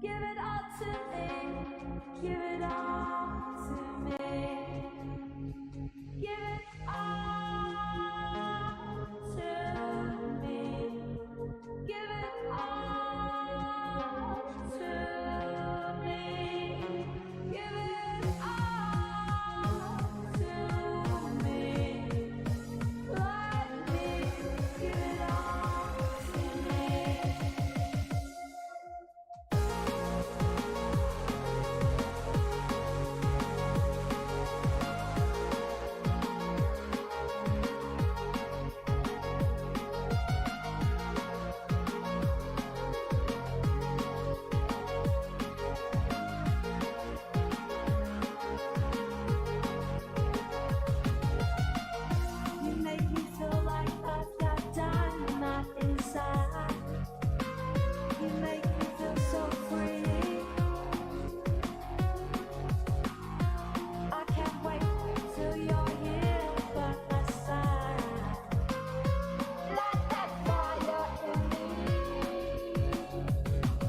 Give it all to me. Give it all to me. Give it all to me. Give it all to me. Give it all to me. Let me give it all to me. You make me feel like I've got dynamite inside. You make me feel so free. I can't wait till you're here by my side. Light that fire in me.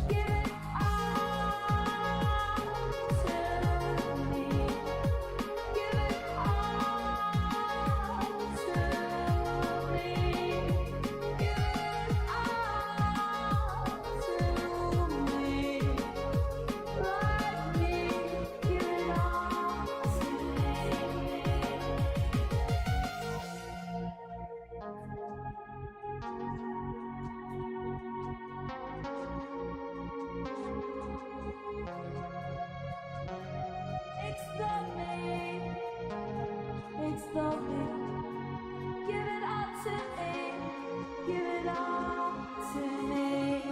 Give it all to me. Give it all to me. Give it all to me. Let me give it all to me. Explode me. Explode me. Give it all to me. Give it all to me.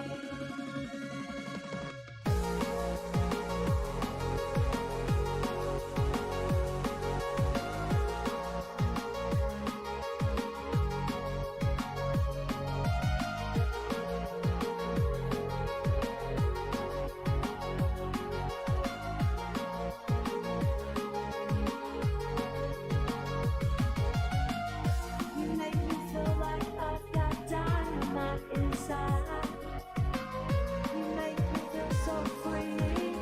You make me feel like I've got dynamite inside. You make me feel so free.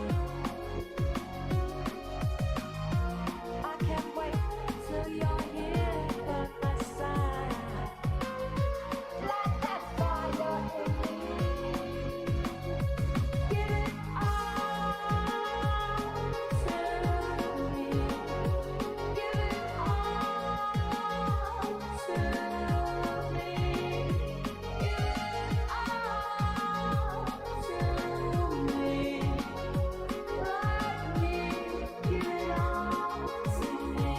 I can't wait till you're here by my side. Light that fire in me. Give it all to me. Give it all to me. Give it all to me. Let me give it all to me.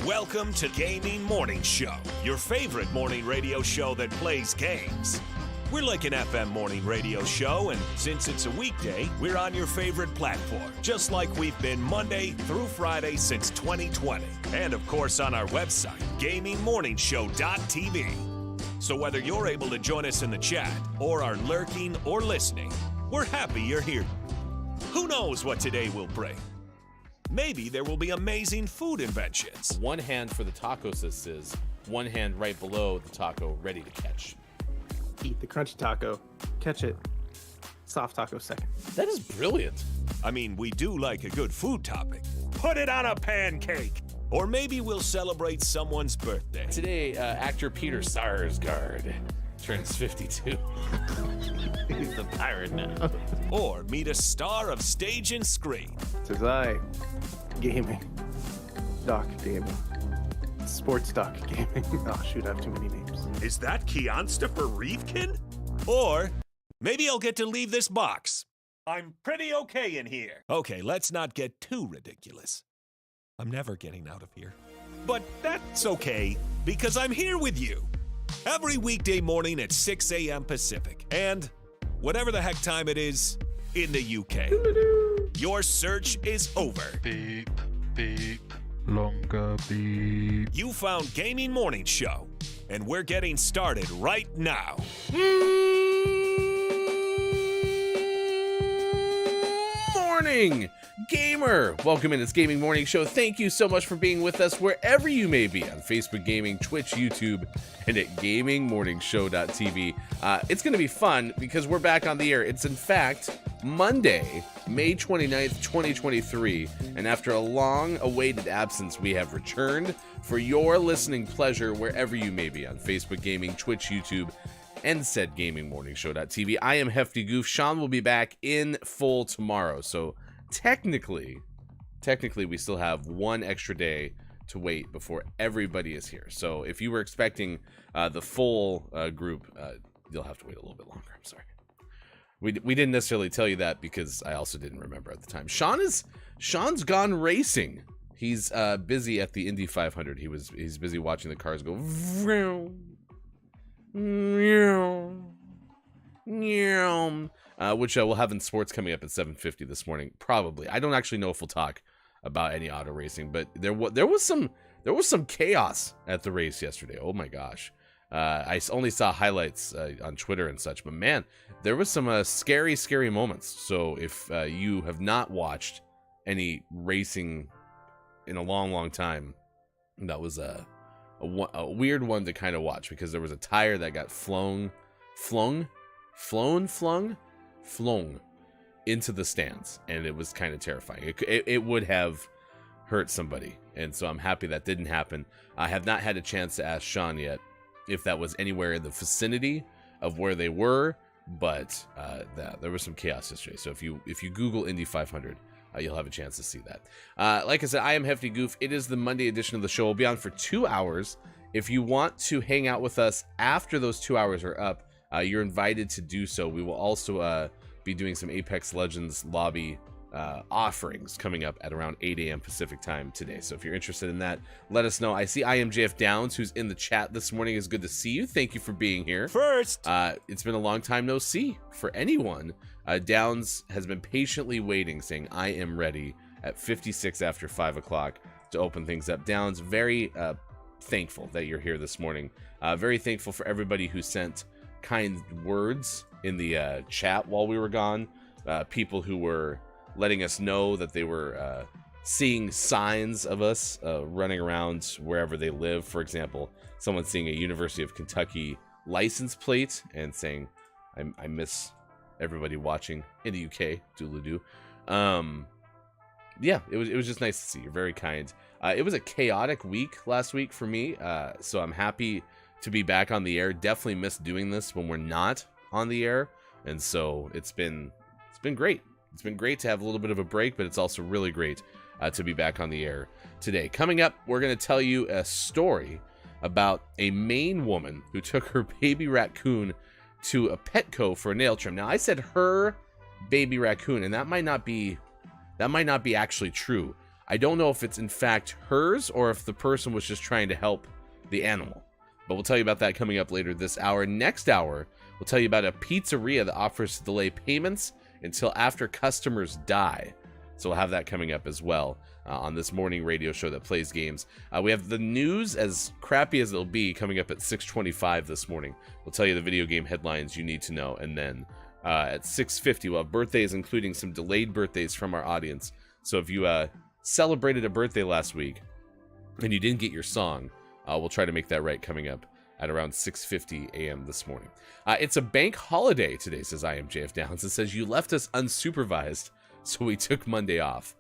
Welcome to Gaming Morning Show, your favorite morning radio show that plays games. We're like an FM morning radio show, and since it's a weekday, we're on your favorite platform, just like we've been Monday through Friday since 2020. And of course on our website, GamingMorningShow.tv. So whether you're able to join us in the chat, or are lurking or listening, we're happy you're here. Who knows what today will bring? Maybe there will be amazing food inventions. One hand for the taco says, one hand right below the taco ready to catch. Eat the crunchy taco, catch it, soft taco second. That is brilliant. I mean, we do like a good food topic. Put it on a pancake. Or maybe we'll celebrate someone's birthday. Today, actor Peter Sarsgaard turns 52. He's the pirate now. Or meet a star of stage and screen. Says I, gaming, doc gaming, sports doc gaming. Oh shoot, I have too many names. Is that Keonstopher Reefkin? Or maybe I'll get to leave this box. I'm pretty okay in here. Okay, let's not get too ridiculous. I'm never getting out of here. But that's okay, because I'm here with you. Every weekday morning at 6 a.m. Pacific. And whatever the heck time it is in the UK. Your search is over. Beep, beep, longer beep. You found Gaming Morning Show, and we're getting started right now. Morning, gamer! Welcome in. It's Gaming Morning Show. Thank you so much for being with us wherever you may be on Facebook Gaming, Twitch, YouTube, and at GamingMorningShow.tv. It's going to be fun because we're back on the air. It's in fact Monday, May 29th, 2023, and after a long-awaited absence, we have returned for your listening pleasure wherever you may be on Facebook Gaming, Twitch, YouTube, and said GamingMorningShow.tv. I am Hefty Goof. Sean will be back in full tomorrow, so technically we still have one extra day to wait before everybody is here. So if you were expecting the full group, you'll have to wait a little bit longer. I'm sorry. We didn't necessarily tell you that because I also didn't remember at the time. Sean's gone racing. He's busy at the Indy 500. He's busy watching the cars go vroom, which we'll have in sports coming up at 7:50 this morning. Probably. I don't actually know if we'll talk about any auto racing, but there was some chaos at the race yesterday. Oh my gosh. I only saw highlights on Twitter and such, but man, there was some scary moments. So if you have not watched any racing in a long time, that was a weird one to kind of watch because there was a tire that got flung into the stands, and it was kind of terrifying. It would have hurt somebody, and so I'm happy that didn't happen. I have not had a chance to ask Sean yet if that was anywhere in the vicinity of where they were, but there was some chaos yesterday. So if you Google Indy 500, you'll have a chance to see that. Like I said, I am Hefty Goof. It is the Monday edition of the show. We'll be on for 2 hours. If you want to hang out with us after those 2 hours are up, you're invited to do so. We will also be doing some Apex Legends lobby offerings coming up at around 8 a.m. Pacific time today. So if you're interested in that, let us know. I see IMJF Downs, who's in the chat this morning. It's good to see you. Thank you for being here. First, it's been a long time no see for anyone. Downs has been patiently waiting, saying, I am ready at 56 after 5 o'clock to open things up. Downs, very thankful that you're here this morning. Very thankful for everybody who sent kind words in the chat while we were gone. People who were letting us know that they were seeing signs of us running around wherever they live. For example, someone seeing a University of Kentucky license plate and saying, I miss everybody watching in the UK, doodle-doo. Yeah, it was just nice to see. You're very kind. It was a chaotic week last week for me, so I'm happy to be back on the air. Definitely miss doing this when we're not on the air, and so it's been great. It's been great to have a little bit of a break, but it's also really great to be back on the air today. Coming up, we're going to tell you a story about a Maine woman who took her baby raccoon to a Petco for a nail trim. Now, I said her baby raccoon, and that might not be actually true. I don't know if it's in fact hers or if the person was just trying to help the animal. But we'll tell you about that coming up later this hour. Next hour, we'll tell you about a pizzeria that offers to delay payments until after customers die. So we'll have that coming up as well on this morning radio show that plays games. We have the news, as crappy as it'll be, coming up at 6:25 this morning. We'll tell you the video game headlines you need to know. And then at 6:50, we'll have birthdays, including some delayed birthdays from our audience. So if you celebrated a birthday last week and you didn't get your song, we'll try to make that right coming up at around 6:50 a.m. this morning. It's a bank holiday today, says I am JF Downs. It says you left us unsupervised, so we took Monday off.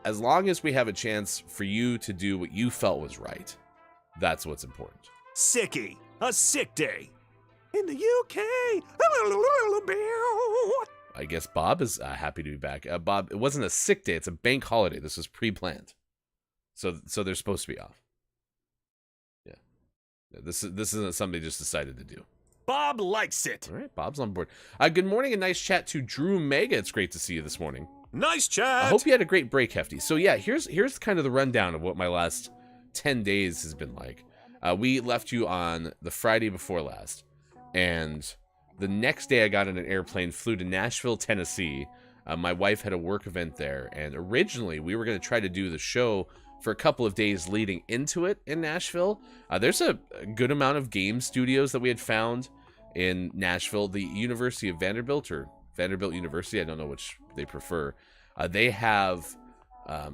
As long as we have a chance for you to do what you felt was right, that's what's important. Sicky, a sick day. In the UK. I guess Bob is happy to be back. Bob, it wasn't a sick day. It's a bank holiday. This was pre-planned. So they're supposed to be off. Yeah. This isn't something they just decided to do. Bob likes it. All right, Bob's on board. Good morning and nice chat to Drew Mega. It's great to see you this morning. Nice chat. I hope you had a great break, Hefty. So yeah, here's kind of the rundown of what my last 10 days has been like. We left you on the Friday before last, and the next day I got on an airplane, flew to Nashville, Tennessee. My wife had a work event there, and originally we were going to try to do the show for a couple of days leading into it in Nashville. There's a good amount of game studios that we had found in Nashville. The University of Vanderbilt, or Vanderbilt University, I don't know which they prefer. They have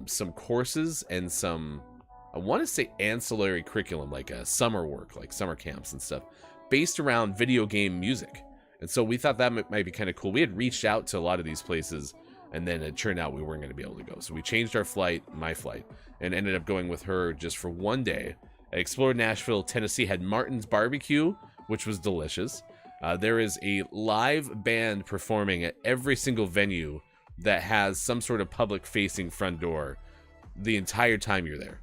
some courses and some, I want to say, ancillary curriculum, like summer work, like summer camps and stuff, based around video game music. And so we thought that might be kind of cool. We had reached out to a lot of these places, and then it turned out we weren't going to be able to go. So we changed our flight, my flight, and ended up going with her just for one day. I explored Nashville, Tennessee, had Martin's Barbecue, which was delicious. There is a live band performing at every single venue that has some sort of public-facing front door the entire time you're there.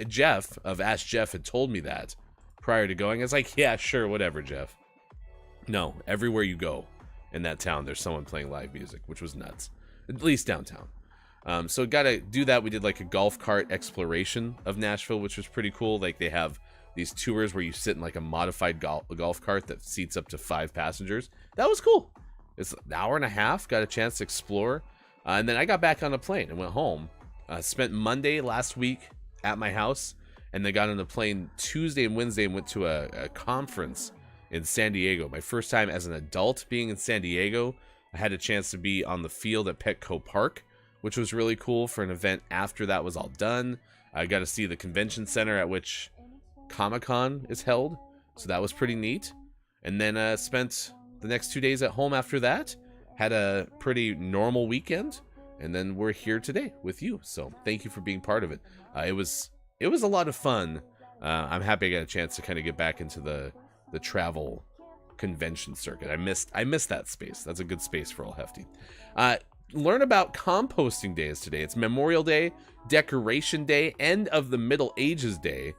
Jeff of Ask Jeff had told me that prior to going. I was like, yeah, sure, whatever, Jeff. No, everywhere you go in that town, there's someone playing live music, which was nuts. At least downtown. So got to do that. We did like a golf cart exploration of Nashville, which was pretty cool. Like they have these tours where you sit in like a modified golf cart that seats up to 5 passengers. That was cool. It's an hour and a half. Got a chance to explore. And then I got back on a plane and went home. Spent Monday last week at my house, and then got on the plane Tuesday and Wednesday and went to a conference in San Diego. My first time as an adult being in San Diego. I had a chance to be on the field at Petco Park, which was really cool for an event after that was all done. I got to see the convention center at which Comic-Con is held, so that was pretty neat. And then spent the next 2 days at home after that. Had a pretty normal weekend, and then we're here today with you. So thank you for being part of it. It was a lot of fun. I'm happy I got a chance to kind of get back into the travel convention circuit. I missed that space. That's a good space for all Hefty. Learn about Composting Day is today. It's Memorial Day, Decoration Day, End of the Middle Ages Day,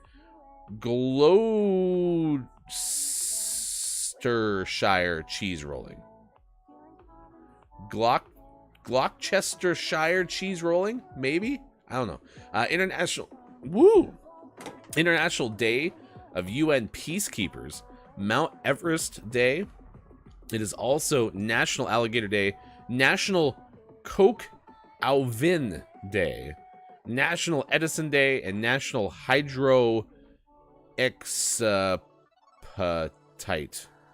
Gloucestershire cheese rolling. Gloucestershire cheese rolling, maybe? I don't know. International Day of UN Peacekeepers, Mount Everest Day. It is also National Alligator Day, National Coke Alvin Day, National Edison Day, and National Hydroxyapatite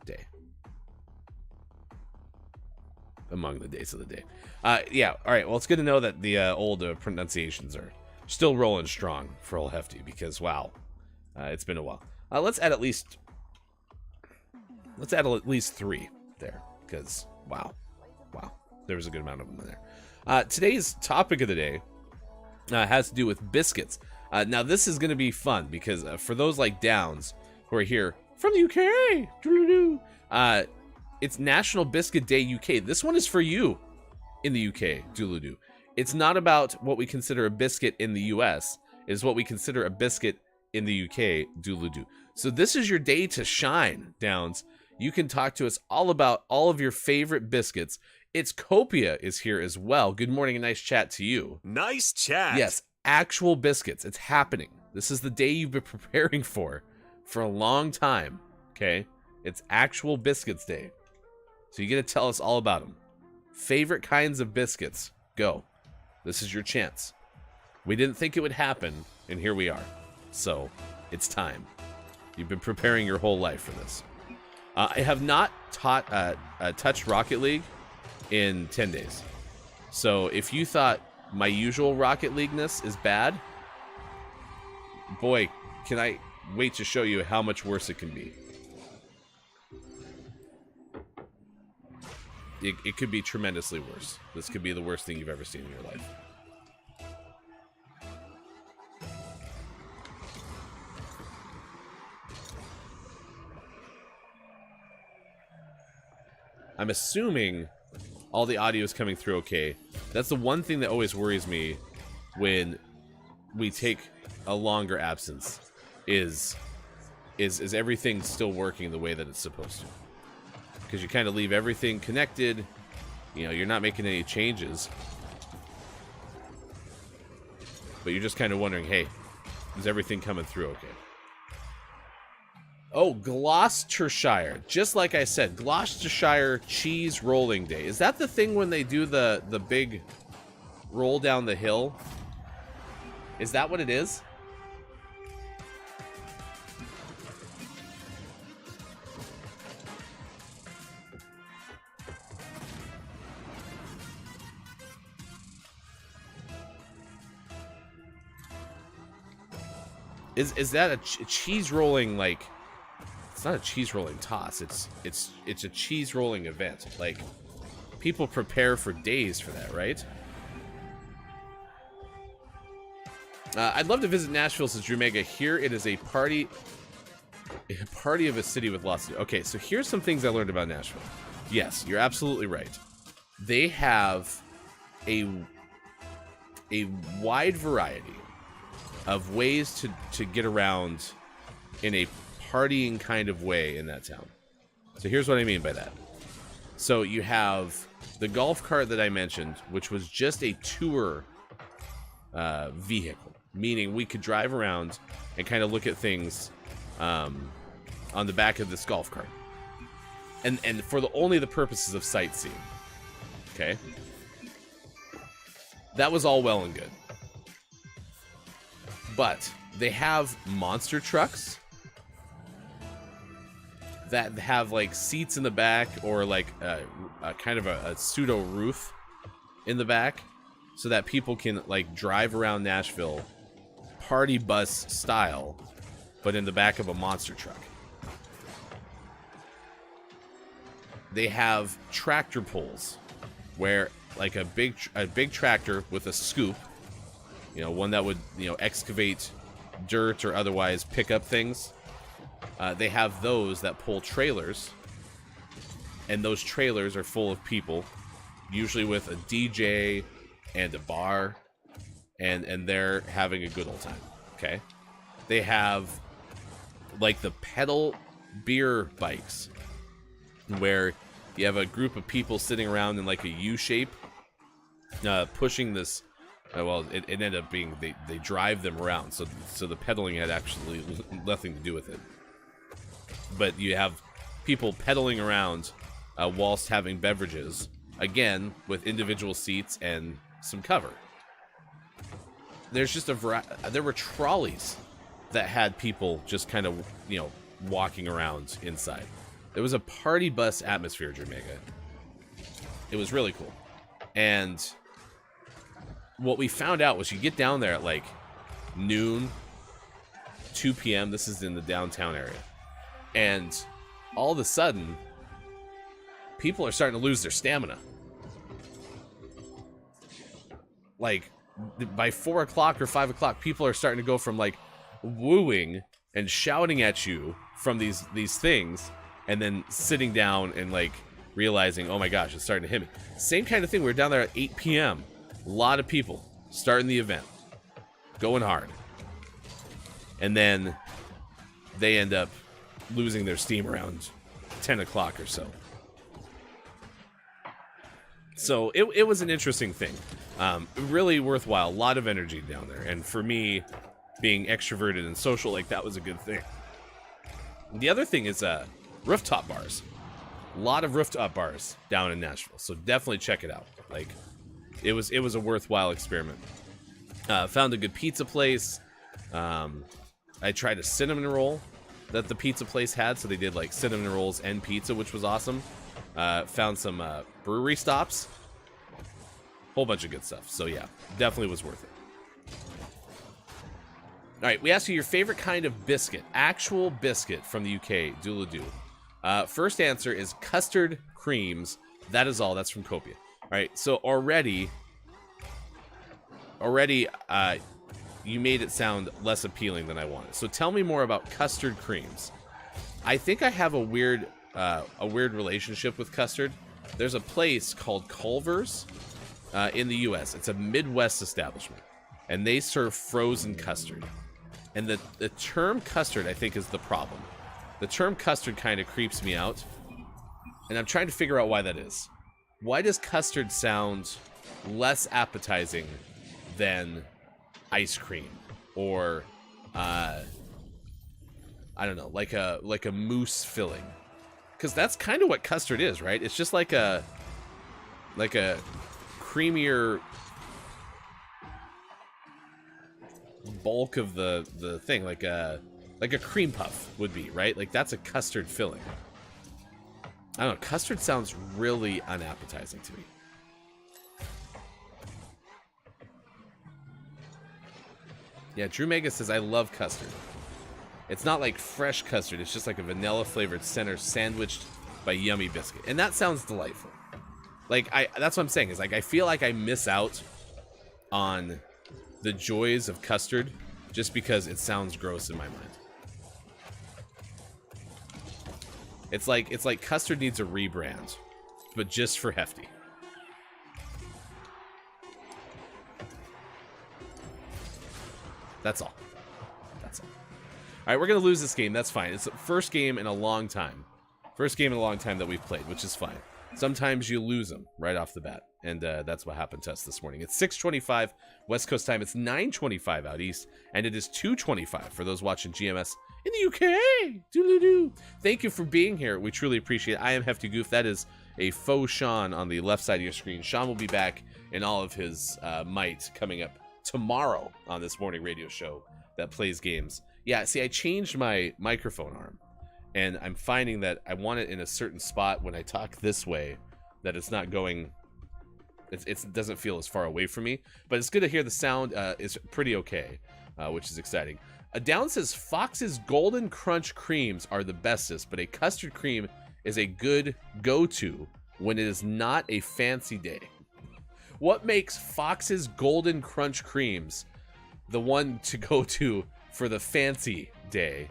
Day. Among the days of the day. Yeah, all right, well, it's good to know that the old pronunciations are still rolling strong for old Hefty, because, wow, it's been a while. Let's add at least 3 there, because, wow, there was a good amount of them in there. Today's topic of the day has to do with biscuits. Now, this is going to be fun, because for those like Downs who are here from the UK, it's National Biscuit Day UK. This one is for you in the UK, doodle-doo. It's not about what we consider a biscuit in the US. It is what we consider a biscuit in the UK, doodle-doo. So this is your day to shine, Downs. You can talk to us all about all of your favorite biscuits. It's Copia is here as well. Good morning and nice chat to you. Nice chat. Yes, actual biscuits. It's happening. This is the day you've been preparing for a long time, okay? It's actual biscuits day. So you get to tell us all about them. Favorite kinds of biscuits. Go. This is your chance. We didn't think it would happen, and here we are. So, it's time. You've been preparing your whole life for this. I have not touched Rocket League in 10 days. So, if you thought my usual Rocket League-ness is bad, boy, can I wait to show you how much worse it can be. It could be tremendously worse. This could be the worst thing you've ever seen in your life. I'm assuming all the audio is coming through okay. That's the one thing that always worries me when we take a longer absence is everything still working the way that it's supposed to? Because you kind of leave everything connected. You know, you're not making any changes. But you're just kind of wondering, hey, is everything coming through okay? Oh, Gloucestershire. Just like I said, Gloucestershire Cheese Rolling Day. Is that the thing when they do the big roll down the hill? Is that what it is? Is that a cheese rolling, like, it's not a cheese rolling toss, it's a cheese rolling event. Like, people prepare for days for that, right? I'd love to visit Nashville, says Drew Mega. Here it is a party of a city with lots to do. Okay, so here's some things I learned about Nashville. Yes, you're absolutely right. They have a wide variety of ways to get around in a partying kind of way in that town. So here's what I mean by that. So you have the golf cart that I mentioned, which was just a tour vehicle, meaning we could drive around and kind of look at things on the back of this golf cart, and for only the purposes of sightseeing. Okay, that was all well and good. But they have monster trucks that have like seats in the back, or like a kind of a pseudo roof in the back, so that people can like drive around Nashville party bus style, but in the back of a monster truck. They have tractor pulls where like a big tractor with a scoop, you know, one that would, you know, excavate dirt or otherwise pick up things. They have those that pull trailers, and those trailers are full of people, usually with a DJ and a bar, and they're having a good old time. Okay, they have like the pedal beer bikes, where you have a group of people sitting around in like a U shape, pushing this. Well, it ended up being they drive them around, so the pedaling had actually nothing to do with it. But you have people pedaling around whilst having beverages, again with individual seats and some cover. There's just there were trolleys that had people just kind of, you know, walking around inside. There was a party bus atmosphere, Jamaica. It was really cool. And what we found out was you get down there at like noon, 2 p.m. This is in the downtown area. And all of a sudden, people are starting to lose their stamina. Like, by 4 o'clock or 5 o'clock, people are starting to go from like wooing and shouting at you from these things, and then sitting down and like realizing, oh my gosh, it's starting to hit me. Same kind of thing. We're down there at 8 p.m. A lot of people starting the event, going hard, and then they end up losing their steam around 10 o'clock or so. So it was an interesting thing. Really worthwhile. A lot of energy down there. And for me, being extroverted and social, like, that was a good thing. The other thing is rooftop bars. A lot of rooftop bars down in Nashville. So definitely check it out. Like, it was a worthwhile experiment. Found a good pizza place. I tried a cinnamon roll that the pizza place had. So they did, like, cinnamon rolls and pizza, which was awesome. Found some brewery stops. Whole bunch of good stuff. So yeah, definitely was worth it. All right, we asked you your favorite kind of biscuit. Actual biscuit from the UK, Doodle-doo. First answer is custard creams. That is all. That's from Copia. All right, so already, you made it sound less appealing than I wanted. So tell me more about custard creams. I think I have a weird relationship with custard. There's a place called Culver's in the U.S. It's a Midwest establishment, and they serve frozen custard. And the term custard, I think, is the problem. The term custard kind of creeps me out, and I'm trying to figure out why that is. Why does custard sound less appetizing than ice cream or I don't know, like a mousse filling? Because that's kind of what custard is, right? It's just like a creamier bulk of the thing, like a cream puff would be, right? Like, that's a custard filling. I don't know. Custard sounds really unappetizing to me. Yeah, Drew Mega says, I love custard. It's not like fresh custard. It's just like a vanilla-flavored center sandwiched by yummy biscuit. And that sounds delightful. Like, that's what I'm saying. Is like, I feel like I miss out on the joys of custard just because it sounds gross in my mind. It's like custard needs a rebrand, but just for Hefty. That's all. That's all. All right, we're going to lose this game. That's fine. It's the first game in a long time. First game in a long time that we've played, which is fine. Sometimes you lose them right off the bat, and that's what happened to us this morning. It's 6:25 West Coast time. It's 9:25 out east, and it is 2:25 for those watching GMS in the UK. Doo-doo-doo. Thank you for being here. We truly appreciate it. I am Hefty Goof. That is a faux Sean on the left side of your screen. Sean will be back in all of his might coming up tomorrow on this morning radio show that plays games. Yeah, see, I changed my microphone arm, and I'm finding that I want it in a certain spot when I talk this way, that it's not going, it doesn't feel as far away from me, but it's good to hear the sound is pretty okay, which is exciting. Down says, Fox's Golden Crunch creams are the bestest, but a custard cream is a good go-to when it is not a fancy day. What makes Fox's Golden Crunch creams the one to go to for the fancy day?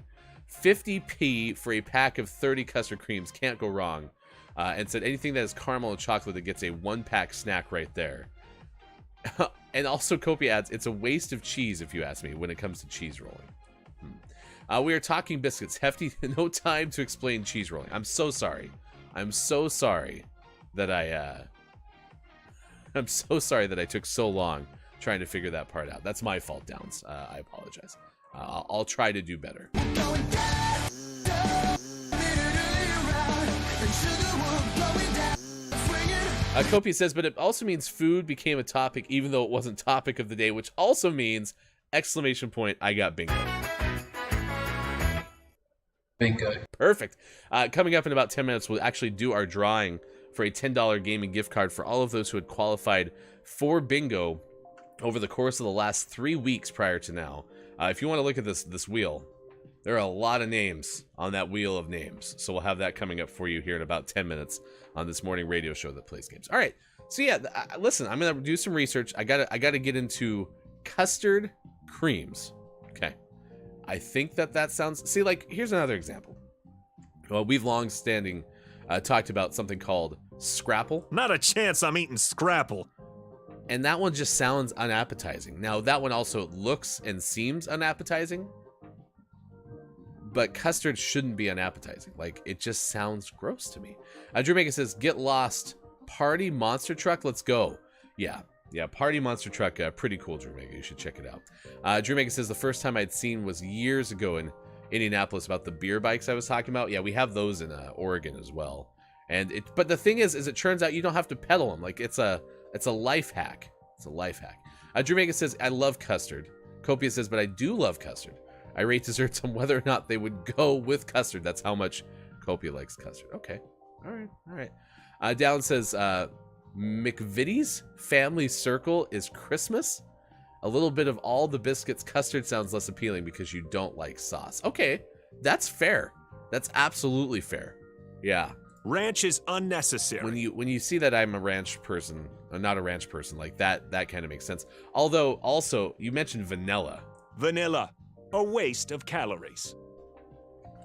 50p for a pack of 30 custard creams, can't go wrong. And said anything that is caramel and chocolate that gets a 1-pack snack right there. And also Copy adds, it's a waste of cheese if you ask me when it comes to cheese rolling. We are talking biscuits. Hefty, no time to explain cheese rolling. I'm so sorry. I'm so sorry that I'm so sorry that I took so long trying to figure that part out. That's my fault, Downs. I apologize. I'll try to do better. Kopi says, but it also means food became a topic even though it wasn't topic of the day, which also means, exclamation point, I got bingo. Bingo. Perfect. Coming up in about 10 minutes, we'll actually do our drawing for a $10 gaming gift card for all of those who had qualified for bingo over the course of the last 3 weeks prior to now. If you want to look at this wheel, there are a lot of names on that wheel of names. So we'll have that coming up for you here in about 10 minutes on this morning radio show that plays games. All right. So yeah, listen, I'm going to do some research. I got to get into custard creams. Okay. I think that sounds, see, like, here's another example. Well, we've long-standing talked about something called Scrapple. Not a chance I'm eating Scrapple. And that one just sounds unappetizing. Now, that one also looks and seems unappetizing. But custard shouldn't be unappetizing. Like, it just sounds gross to me. Drew Mega says, get lost Party Monster Truck, let's go. Yeah, Party Monster Truck, pretty cool, Drew Mega. You should check it out. Drew Mega says the first time I'd seen was years ago in Indianapolis about the beer bikes I was talking about. Yeah, we have those in Oregon as well. But the thing is it turns out you don't have to pedal them. Like it's a life hack. It's a life hack. Drew Mega says I love custard. Copia says, but I do love custard. I rate desserts on whether or not they would go with custard. That's how much Copia likes custard. Okay. All right. Dallin says, McVitie's Family Circle is Christmas. A little bit of all the biscuits. Custard sounds less appealing because you don't like sauce. Okay, that's fair. That's absolutely fair. Yeah. Ranch is unnecessary. When you see that I'm a ranch person, or not a ranch person, like that kind of makes sense. Although, also, you mentioned vanilla. Vanilla, a waste of calories.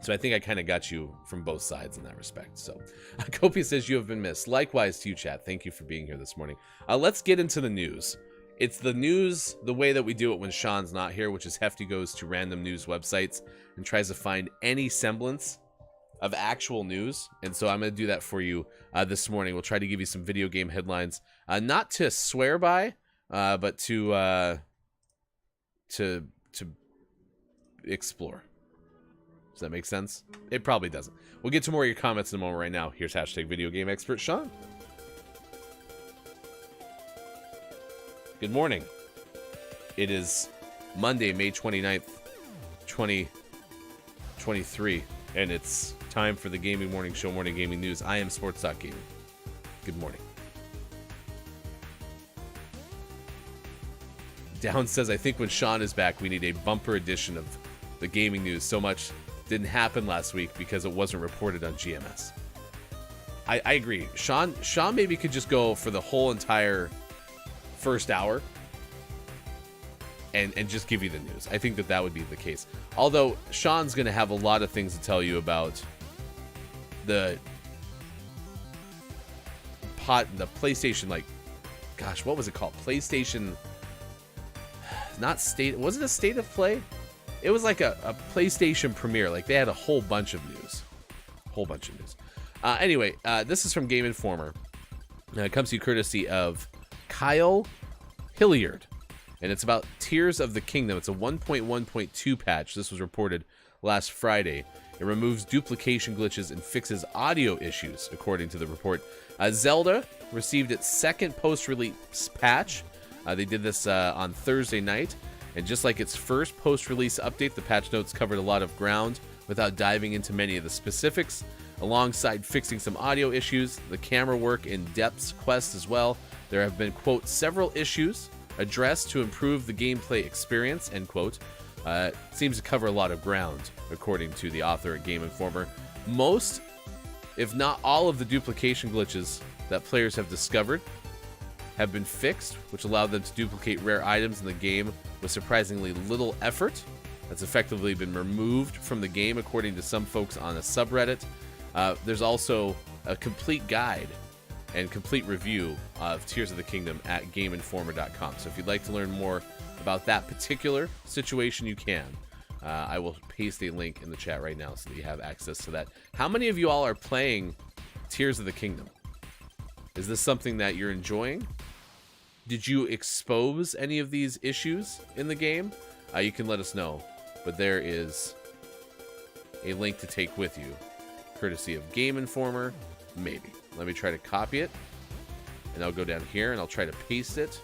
So I think I kind of got you from both sides in that respect. So Copia says you have been missed. Likewise to you, chat. Thank you for being here this morning. Let's get into the news. It's the news the way that we do it when Sean's not here, which is Hefty goes to random news websites and tries to find any semblance of actual news. And so I'm going to do that for you this morning. We'll try to give you some video game headlines, not to swear by, but to explore. Does that make sense? It probably doesn't. We'll get to more of your comments in a moment. Right now, here's hashtag video game expert Sean. Good morning. It is Monday, May 29th, 2023, and it's time for the Gaming Morning Show Morning Gaming News. I am Sports.Gaming. Good morning. Down says, I think when Sean is back, we need a bumper edition of the gaming news. So much didn't happen last week because it wasn't reported on GMS. I agree. Sean maybe could just go for the whole entire first hour and just give you the news. I think that would be the case. Although Sean's going to have a lot of things to tell you about the PlayStation, like, gosh, what was it called? PlayStation, not state, was it a state of play? It was like a PlayStation premiere. Like, they had a whole bunch of news. Anyway, this is from Game Informer. It comes to you courtesy of Kyle Hilliard, and it's about Tears of the Kingdom. It's a 1.1.2 patch. This was reported last Friday. It removes duplication glitches and fixes audio issues, according to the report. Zelda received its second post-release patch. They did this on Thursday night, and just like its first post-release update, the patch notes covered a lot of ground without diving into many of the specifics. Alongside fixing some audio issues, the camera work in Depths quest as well, there have been, quote, several issues addressed to improve the gameplay experience, end quote. Seems to cover a lot of ground, according to the author at Game Informer. Most, if not all, of the duplication glitches that players have discovered have been fixed, which allowed them to duplicate rare items in the game with surprisingly little effort. That's effectively been removed from the game, according to some folks on a subreddit. There's also a complete guide and complete review of Tears of the Kingdom at GameInformer.com. So if you'd like to learn more about that particular situation, you can. I will paste a link in the chat right now so that you have access to that. How many of you all are playing Tears of the Kingdom? Is this something that you're enjoying? Did you expose any of these issues in the game? You can let us know. But there is a link to take with you, courtesy of Game Informer. Maybe. Let me try to copy it. And I'll go down here and I'll try to paste it.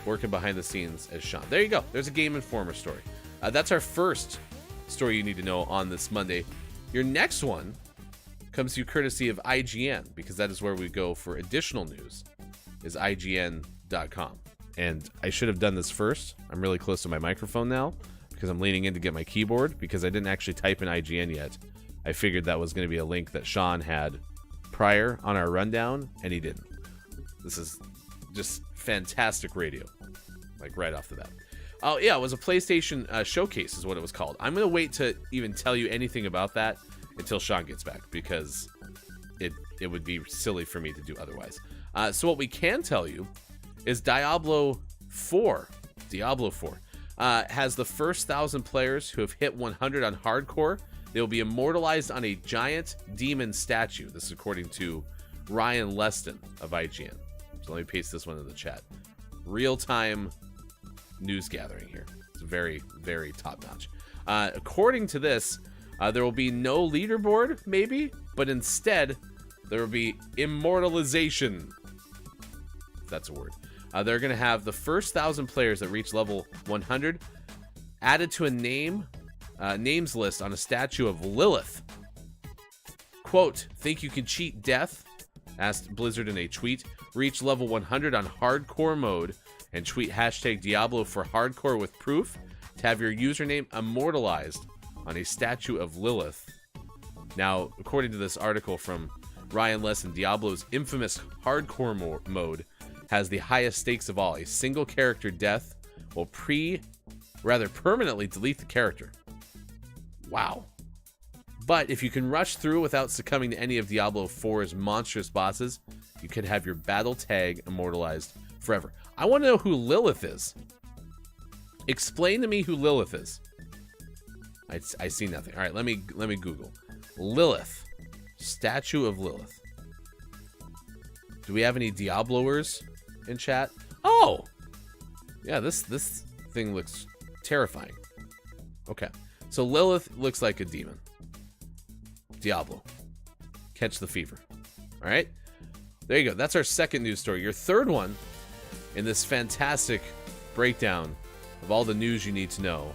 Working behind the scenes as Sean. There you go. There's a Game Informer story. That's our first story you need to know on this Monday. Your next one comes to you courtesy of IGN, because that is where we go for additional news, is IGN.com. And I should have done this first. I'm really close to my microphone now because I'm leaning in to get my keyboard, because I didn't actually type in IGN yet. I figured that was going to be a link that Sean had prior on our rundown, and he didn't. This is just fantastic radio, like right off the bat. Oh yeah, it was a PlayStation showcase is what it was called. I'm going to wait to even tell you anything about that until Sean gets back, because it would be silly for me to do otherwise. So what we can tell you is Diablo 4 has the first 1,000 players who have hit 100 on hardcore. They will be immortalized on a giant demon statue. This is according to Ryan Leston of IGN. So let me paste this one in the chat. Real-time news gathering here. It's very, very top-notch. According to this, there will be no leaderboard, maybe, but instead, there will be immortalization. If that's a word. They're going to have the first 1,000 players that reach level 100 added to a names list on a statue of Lilith. Quote, think you can cheat death? Asked Blizzard in a tweet. Reach level 100 on hardcore mode and tweet hashtag Diablo for hardcore with proof to have your username immortalized on a statue of Lilith. Now, according to this article from Ryan Lesson, Diablo's infamous hardcore mode has the highest stakes of all. A single character death will permanently delete the character. Wow. But if you can rush through without succumbing to any of Diablo 4's monstrous bosses, you could have your battle tag immortalized forever. I want to know who Lilith is. Explain to me who Lilith is. I see nothing. All right, let me Google Lilith, statue of Lilith. Do we have any Diabloers in chat? Oh, yeah. This thing looks terrifying. Okay, so Lilith looks like a demon. Diablo, catch the fever. All right, there you go. That's our second news story. Your third one in this fantastic breakdown of all the news you need to know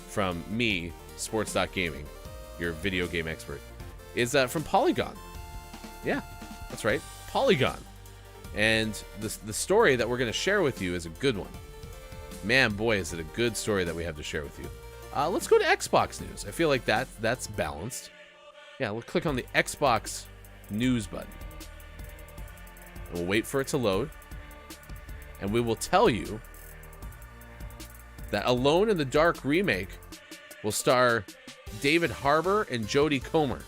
from me, Sports.Gaming, your video game expert, is from Polygon. Yeah, that's right, Polygon. And the story that we're going to share with you is a good one. Man, boy, is it a good story that we have to share with you. Let's go to Xbox news. I feel like that's balanced. Yeah, we'll click on the Xbox news button. We'll wait for it to load. And we will tell you that Alone in the Dark remake will star David Harbour and Jodie Comer.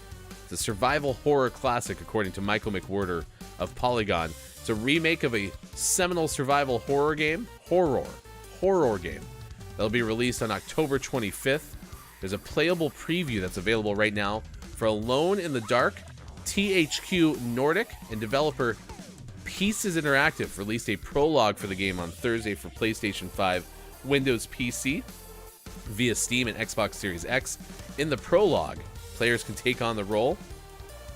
It's a survival horror classic, according to Michael McWhorter of Polygon. It's a remake of a seminal survival horror game. Horror game. That'll be released on October 25th. There's a playable preview that's available right now for Alone in the Dark. THQ Nordic and developer Pieces Interactive released a prologue for the game on Thursday for PlayStation 5, Windows PC, via Steam and Xbox Series X. In the prologue, players can take on the role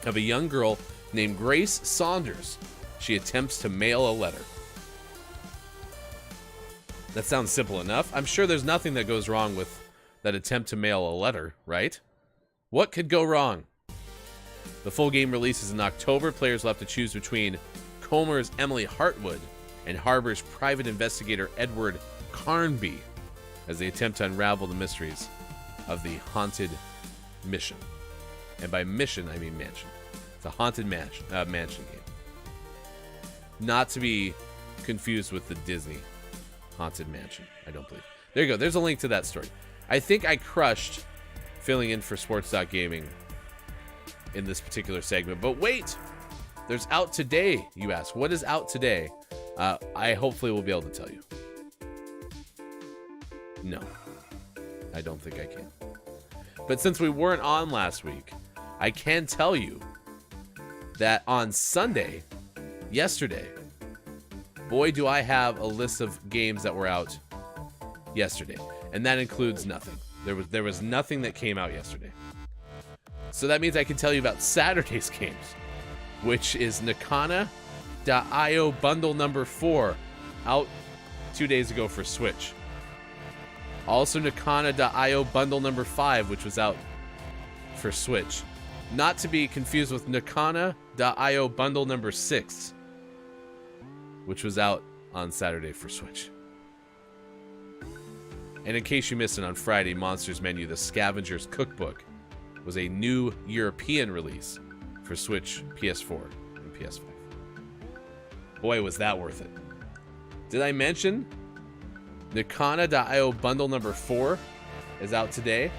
of a young girl named Grace Saunders. She attempts to mail a letter. That sounds simple enough. I'm sure there's nothing that goes wrong with that attempt to mail a letter, right? What could go wrong? The full game releases in October. Players will have to choose between Comer's Emily Hartwood and Harbour's private investigator Edward Carnby as they attempt to unravel the mysteries of the Haunted Mission. And by mission, I mean mansion. It's a Haunted mansion game. Not to be confused with the Disney Haunted Mansion, I don't believe. There you go. There's a link to that story. I think I crushed filling in for Sports.Gaming in this particular segment. But wait! There's out today, you ask. What is out today? I hopefully will be able to tell you. No. I don't think I can. But since we weren't on last week, I can tell you that on Sunday, yesterday, boy, do I have a list of games that were out yesterday. And that includes nothing. There was nothing that came out yesterday. So that means I can tell you about Saturday's games, which is Nakana.io bundle number 4, out 2 days ago for Switch. Also Nakana.io bundle number 5, which was out for Switch. Not to be confused with Nakana.io bundle number 6, which was out on Saturday for Switch. And in case you missed it, on Friday, Monsters Menu, The Scavenger's Cookbook, was a new European release for Switch, PS4, and PS5. Boy, was that worth it. Did I mention Nakana.io bundle number 4 is out today?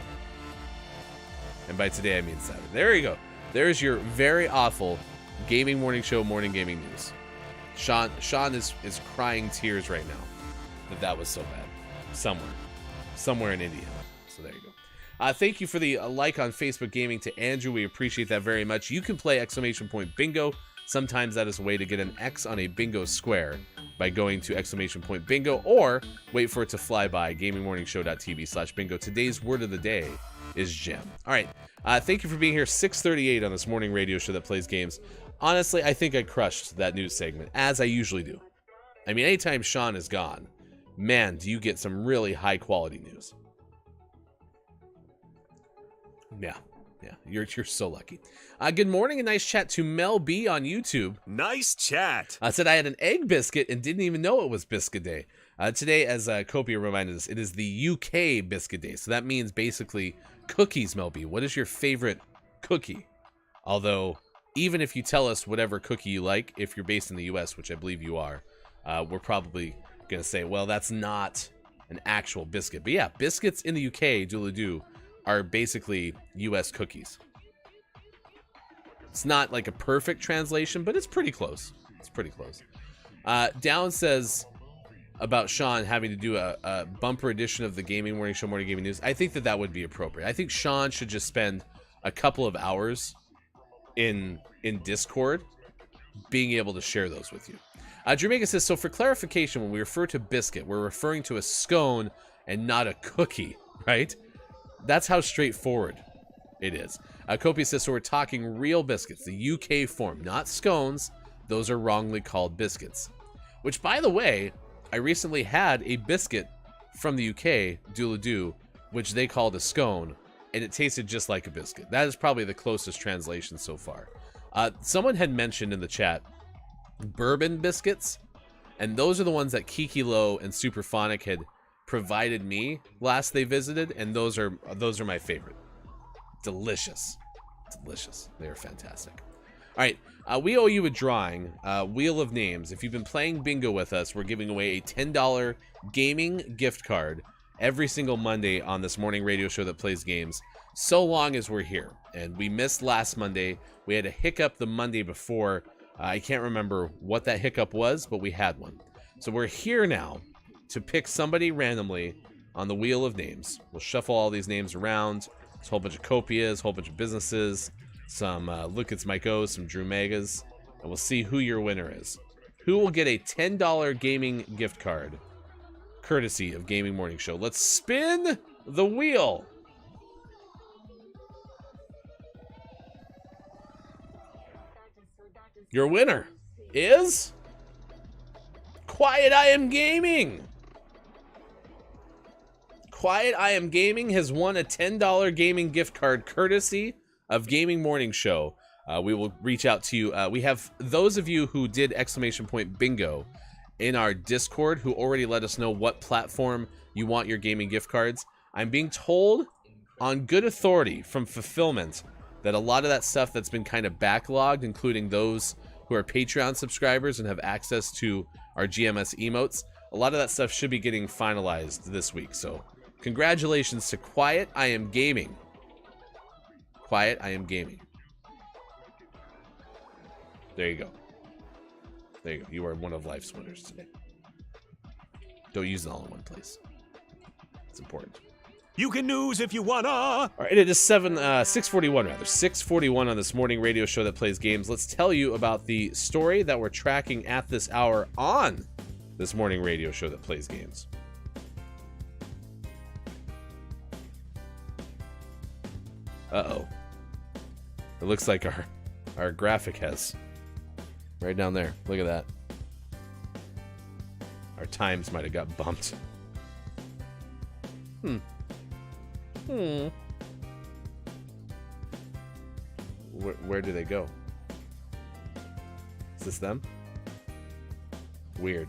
And by today, I mean Saturday. There you go. There's your very awful Gaming Morning Show Morning Gaming News. Sean is crying tears right now that was so bad. Somewhere in Indiana. So there you go. Thank you for the like on Facebook Gaming to Andrew. We appreciate that very much. You can play ! Bingo Sometimes that is a way to get an X on a bingo square by going to !bingo, or wait for it to fly by, gamingmorningshow.tv/bingo. Today's word of the day is gem. All right. Thank you for being here. 6:38 on this morning radio show that plays games. Honestly, I think I crushed that news segment, as I usually do. I mean, anytime Sean is gone, man, do you get some really high quality news. Yeah, you're so lucky. Good morning and nice chat to Mel B on YouTube. Nice chat. I said I had an egg biscuit and didn't even know it was Biscuit Day. Today, as Copia reminded us, it is the UK Biscuit Day. So that means basically cookies, Mel B. What is your favorite cookie? Although, even if you tell us whatever cookie you like, if you're based in the US, which I believe you are, we're probably going to say, well, that's not an actual biscuit. But yeah, biscuits in the UK, doodly-doo, are basically US cookies. It's not like a perfect translation, but it's pretty close. It's pretty close. Down says about Sean having to do a bumper edition of the Gaming Morning Show Morning Gaming News. I think that would be appropriate. I think Sean should just spend a couple of hours in Discord being able to share those with you. Jamaica says, so for clarification, when we refer to biscuit, we're referring to a scone and not a cookie, right? That's how straightforward it is. Copia says, so we're talking real biscuits, the UK form, not scones. Those are wrongly called biscuits. Which, by the way, I recently had a biscuit from the UK, doodle-doo, which they called a scone, and it tasted just like a biscuit. That is probably the closest translation so far. Someone had mentioned in the chat bourbon biscuits, and those are the ones that Kiki Low and Superphonic had provided me last they visited, and those are my favorite. Delicious. They are fantastic. All right, we owe you a drawing, Wheel of Names. If you've been playing bingo with us, we're giving away a $10 gaming gift card every single Monday on this morning radio show that plays games, so long as we're here. And we missed last Monday. We had a hiccup the Monday before. I can't remember what that hiccup was, but we had one. So we're here now to pick somebody randomly on the Wheel of Names. We'll shuffle all these names around. There's a whole bunch of copias, a whole bunch of businesses, some Look It's Mike O's, some Drew Megas, and we'll see who your winner is. Who will get a $10 gaming gift card, courtesy of Gaming Morning Show. Let's spin the wheel. Your winner is Quiet I Am Gaming. Quiet I Am Gaming has won a $10 gaming gift card courtesy of Gaming Morning Show. We will reach out to you. We have those of you who did !bingo in our Discord who already let us know what platform you want your gaming gift cards. I'm being told on good authority from Fulfillment that a lot of that stuff that's been kind of backlogged, including those who are Patreon subscribers and have access to our GMS emotes, a lot of that stuff should be getting finalized this week. So congratulations to Quiet I Am Gaming. Quiet I Am Gaming. There you go. There you go. You are one of life's winners today. Don't use it all in one place. It's important. You can news if you wanna. All right, it is 6:41 on this morning radio show that plays games. Let's tell you about the story that we're tracking at this hour on this morning radio show that plays games. Uh-oh. It looks like our graphic has right down there. Look at that. Our times might have got bumped. Where do they go? Is this them? Weird.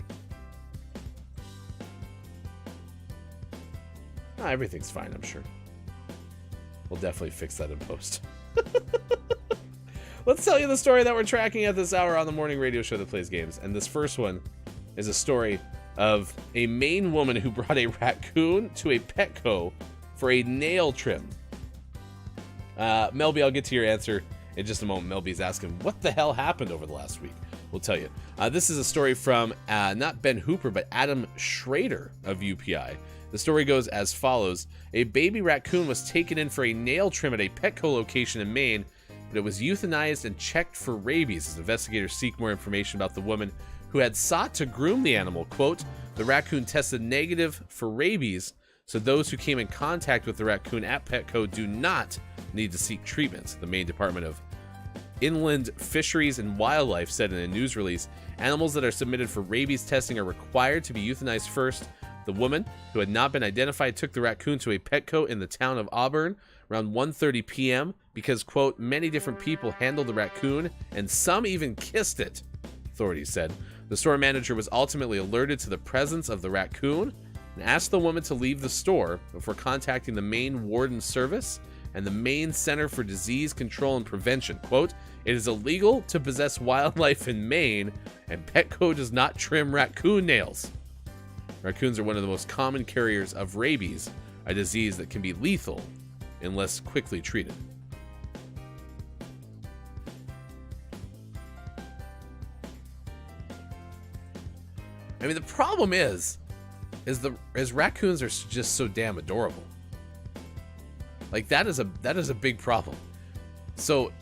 Everything's fine, I'm sure. We'll definitely fix that in post. Let's tell you the story that we're tracking at this hour on the morning radio show that plays games. And this first one is a story of a Maine woman who brought a raccoon to a Petco for a nail trim. Melby, I'll get to your answer in just a moment. Melby's asking, what the hell happened over the last week? We'll tell you. This is a story from not Ben Hooper, but Adam Schrader of UPI. The story goes as follows. A baby raccoon was taken in for a nail trim at a Petco location in Maine. but it was euthanized and checked for rabies as investigators seek more information about the woman who had sought to groom the animal. Quote, the raccoon tested negative for rabies, so those who came in contact with the raccoon at Petco do not need to seek treatment. The Maine Department of Inland Fisheries and Wildlife said in a news release, animals that are submitted for rabies testing are required to be euthanized first. The woman, who had not been identified, took the raccoon to a Petco in the town of Auburn around 1:30 p.m. because, quote, many different people handled the raccoon and some even kissed it, authorities said. The store manager was ultimately alerted to the presence of the raccoon and asked the woman to leave the store before contacting the Maine Warden Service and the Maine Center for Disease Control and Prevention. Quote, it is illegal to possess wildlife in Maine, and Petco does not trim raccoon nails. Raccoons are one of the most common carriers of rabies, a disease that can be lethal unless quickly treated. I mean, the problem is raccoons are just so damn adorable. Like, that is a big problem. So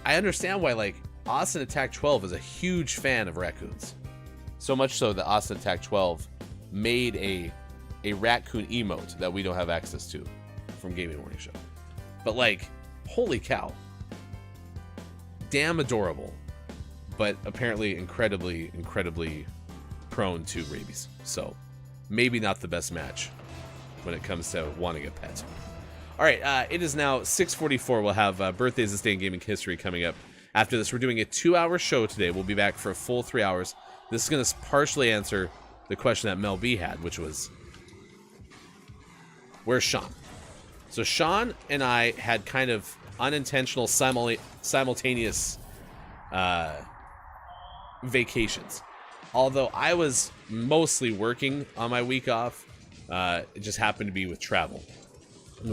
I understand why, like, Austin Attack 12 is a huge fan of raccoons. So much so that Austin Attack 12 made a raccoon emote that we don't have access to from Gaming Morning Show. But, like, holy cow. Damn adorable. But apparently incredibly, incredibly prone to rabies. So maybe not the best match when it comes to wanting a pet. All right, it is now 6:44. We'll have Birthdays This Day in Gaming History coming up. After this, we're doing a 2-hour show today. We'll be back for a full 3 hours. This is going to partially answer the question that Mel B had, which was, where's Sean? So Sean and I had kind of unintentional simultaneous vacations. Although I was mostly working on my week off, it just happened to be with travel.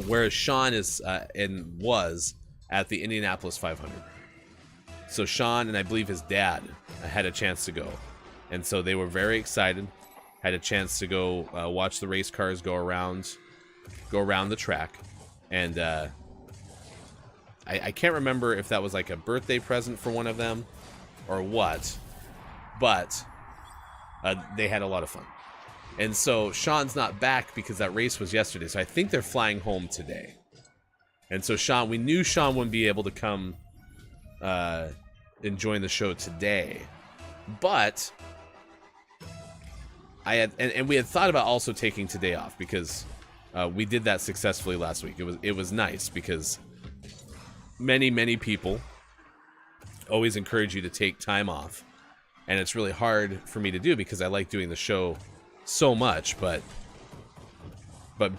Whereas Sean is and was at the Indianapolis 500. So Sean and I believe his dad had a chance to go. And so they were very excited. Had a chance to go watch the race cars go around the track. And I can't remember if that was like a birthday present for one of them or what. But they had a lot of fun. And so Sean's not back because that race was yesterday. So I think they're flying home today. And so Sean, we knew Sean wouldn't be able to come and join the show today. But I had, and we had thought about also taking today off because we did that successfully last week. It was nice because many people always encourage you to take time off. And it's really hard for me to do because I like doing the show so much, but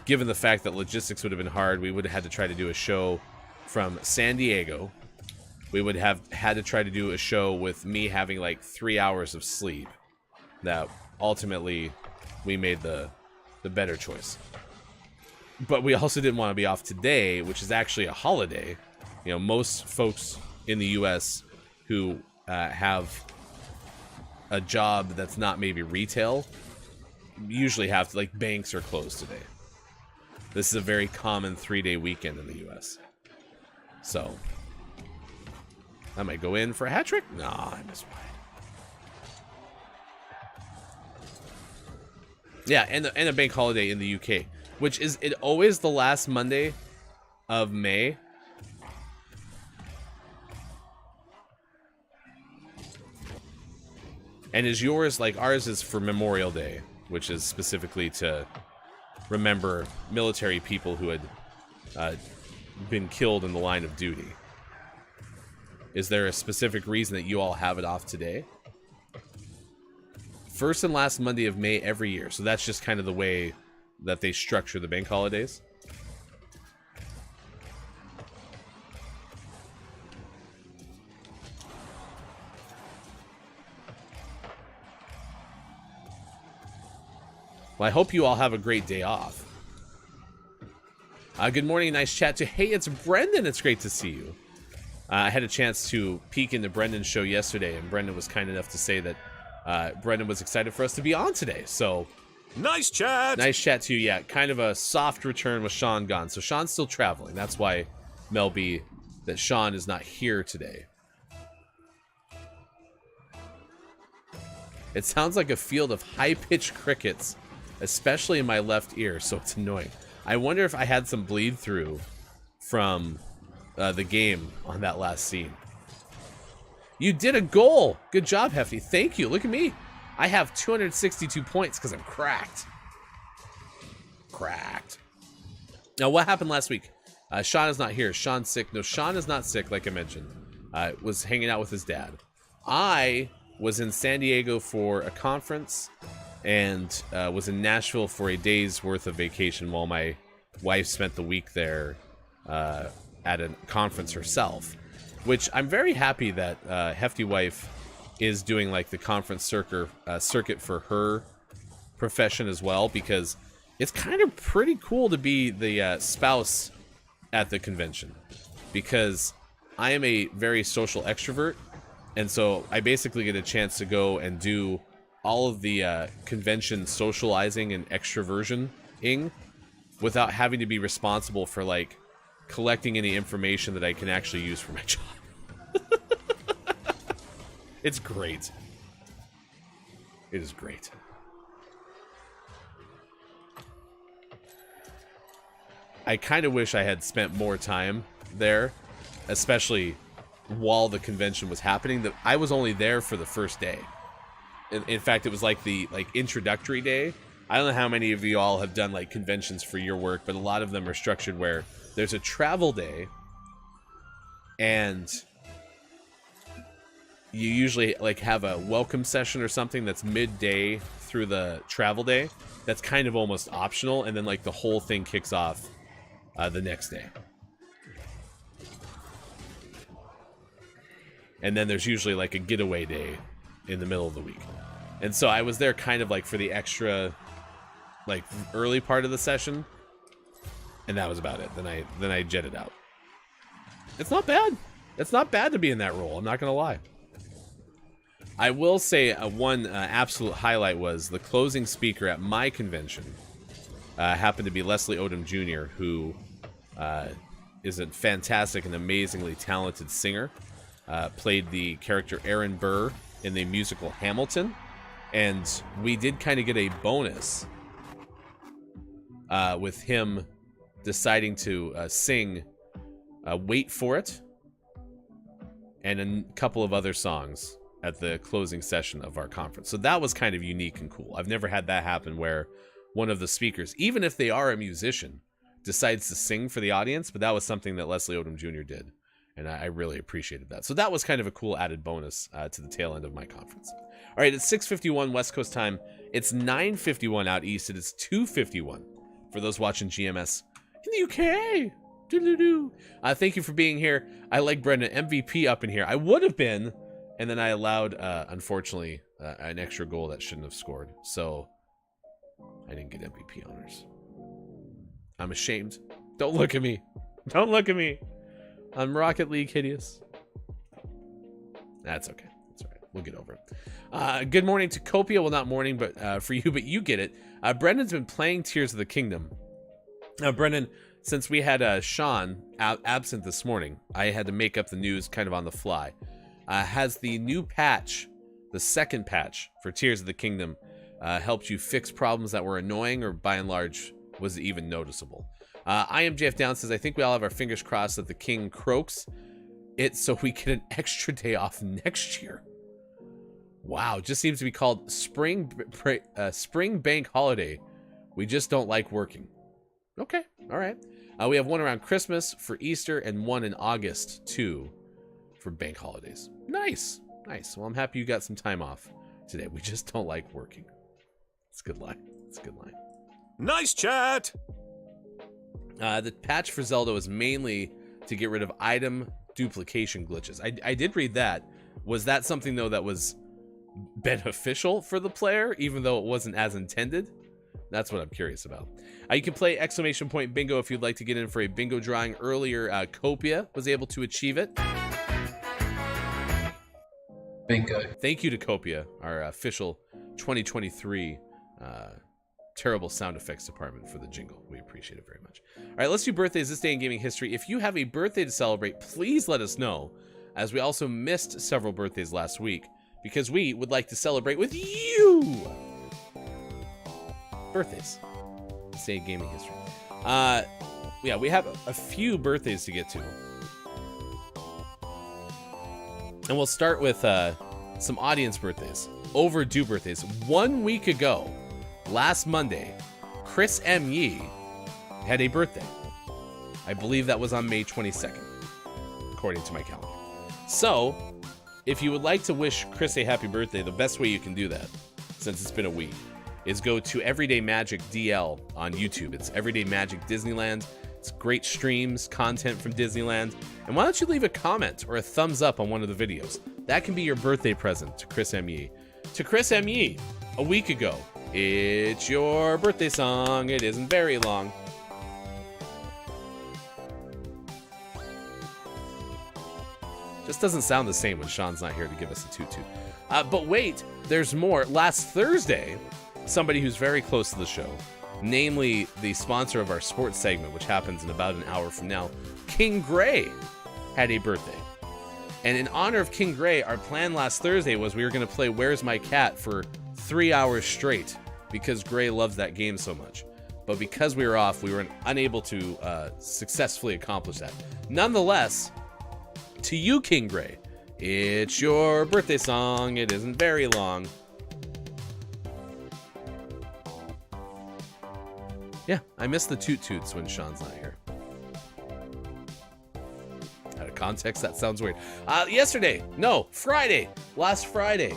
given the fact that logistics would have been hard, we would have had to try to do a show from San Diego. We would have had to try to do a show with me having like 3 hours of sleep. That ultimately we made the better choice. But we also didn't want to be off today, which is actually a holiday. You know, most folks in the US who have a job that's not maybe retail usually have to, like, banks are closed today. This is a very common 3-day weekend in the US. So I might go in for a hat trick. Nah, I missed wide. Yeah, and a bank holiday in the UK, which is it always the last Monday of May. And is yours like ours is for Memorial Day, which is specifically to remember military people who had been killed in the line of duty. Is there a specific reason that you all have it off today? First and last Monday of May every year. So that's just kind of the way that they structure the bank holidays. Well, I hope you all have a great day off. Good morning, nice chat to. Hey, it's Brendan. It's great to see you. I had a chance to peek into Brendan's show yesterday, and Brendan was kind enough to say that Brendan was excited for us to be on today. So, Nice chat! nice chat to you. Yeah, kind of a soft return with Sean gone. So Sean's still traveling. That's why Mel B that Sean is not here today. It sounds like a field of high-pitched crickets, especially in my left ear, so it's annoying. I wonder if I had some bleed through from the game on that last scene. You did a goal! Good job, Hefty. Thank you. Look at me. I have 262 points because I'm cracked. Cracked. Now, what happened last week? Sean is not here. Sean's sick. No, Sean is not sick, like I mentioned. Was hanging out with his dad. I was in San Diego for a conference and was in Nashville for a day's worth of vacation while my wife spent the week there at a conference herself, which I'm very happy that Hefty Wife is doing like the conference circuit for her profession as well, because it's kind of pretty cool to be the spouse at the convention, because I am a very social extrovert, and so I basically get a chance to go and do all of the convention socializing and extroversion-ing without having to be responsible for like collecting any information that I can actually use for my job. It's great. It is great. I kind of wish I had spent more time there, especially while the convention was happening. That I was only there for the first day. In fact, it was like the introductory day. I don't know how many of you all have done like conventions for your work, but a lot of them are structured where there's a travel day, and you usually like have a welcome session or something that's midday through the travel day. That's kind of almost optional, and then like the whole thing kicks off the next day. And then there's usually like a getaway day in the middle of the week. And so I was there kind of like for the extra like early part of the session, and that was about it. Then I jetted out. It's not bad. It's not bad to be in that role, I'm not gonna lie. I will say one absolute highlight was the closing speaker at my convention happened to be Leslie Odom Jr., who is a fantastic and amazingly talented singer. Played the character Aaron Burr in the musical Hamilton, and we did kind of get a bonus with him deciding to sing Wait For It and a couple of other songs at the closing session of our conference. So that was kind of unique and cool. I've never had that happen where one of the speakers, even if they are a musician, decides to sing for the audience, but that was something that Leslie Odom Jr. did, and I really appreciated that. So that was kind of a cool added bonus to the tail end of my conference. All right, it's 6:51 West Coast time. It's 9:51 out east. It is 2:51 for those watching GMS in the UK. Doo-doo-doo. Thank you for being here. I like Brendan. MVP up in here. I would have been, and then I allowed, unfortunately, an extra goal that shouldn't have scored. So I didn't get MVP honors. I'm ashamed. Don't look at me. Don't look at me. I'm Rocket League hideous. That's okay. That's all right. We'll get over it. Good morning to Copia. Well, not morning, but for you, but you get it. Brendan's been playing Tears of the Kingdom. Now, Brendan, since we had Sean absent this morning, I had to make up the news kind of on the fly. Has the new patch, the second patch for Tears of the Kingdom, helped you fix problems that were annoying, or by and large, was it even noticeable? I am JF Down says, I think we all have our fingers crossed that the king croaks it so we get an extra day off next year. Wow, just seems to be called Spring Bank Holiday. We just don't like working. Okay, all right. We have one around Christmas for Easter and one in August, too, for bank holidays. Nice, nice. Well, I'm happy you got some time off today. We just don't like working. It's a good line. It's a good line. Nice chat! The patch for Zelda is mainly to get rid of item duplication glitches. I did read that. Was that something, though, that was beneficial for the player, even though it wasn't as intended? That's what I'm curious about. You can play exclamation point bingo if you'd like to get in for a bingo drawing. Earlier, Copia was able to achieve it. Bingo. Thank you to Copia, our official 2023 terrible sound effects department for the jingle. We appreciate it very much. All right, let's do birthdays this day in gaming history. If you have a birthday to celebrate, please let us know, as we also missed several birthdays last week because we would like to celebrate with you. Birthdays this day in gaming history. Yeah, we have a few birthdays to get to. And we'll start with some audience birthdays. Overdue birthdays. 1 week ago, last Monday, Chris M. Yee had a birthday. I believe that was on May 22nd, according to my calendar. So, if you would like to wish Chris a happy birthday, the best way you can do that, since it's been a week, is go to Everyday Magic DL on YouTube. It's Everyday Magic Disneyland. It's great streams, content from Disneyland. And why don't you leave a comment or a thumbs up on one of the videos? That can be your birthday present to Chris M. Yee. To Chris M. Yee, a week ago, it's your birthday song. It isn't very long. Just doesn't sound the same when Sean's not here to give us a toot-toot. But wait, there's more. Last Thursday, somebody who's very close to the show, namely the sponsor of our sports segment, which happens in about an hour from now, King Gray, had a birthday. And in honor of King Gray, our plan last Thursday was we were going to play Where's My Cat for 3 hours straight because Gray loves that game so much. But because we were off, we were unable to successfully accomplish that. Nonetheless, to you, King Gray, it's your birthday song. It isn't very long. Yeah, I miss the toot-toots when Sean's not here. Out of context, that sounds weird. Friday, last Friday,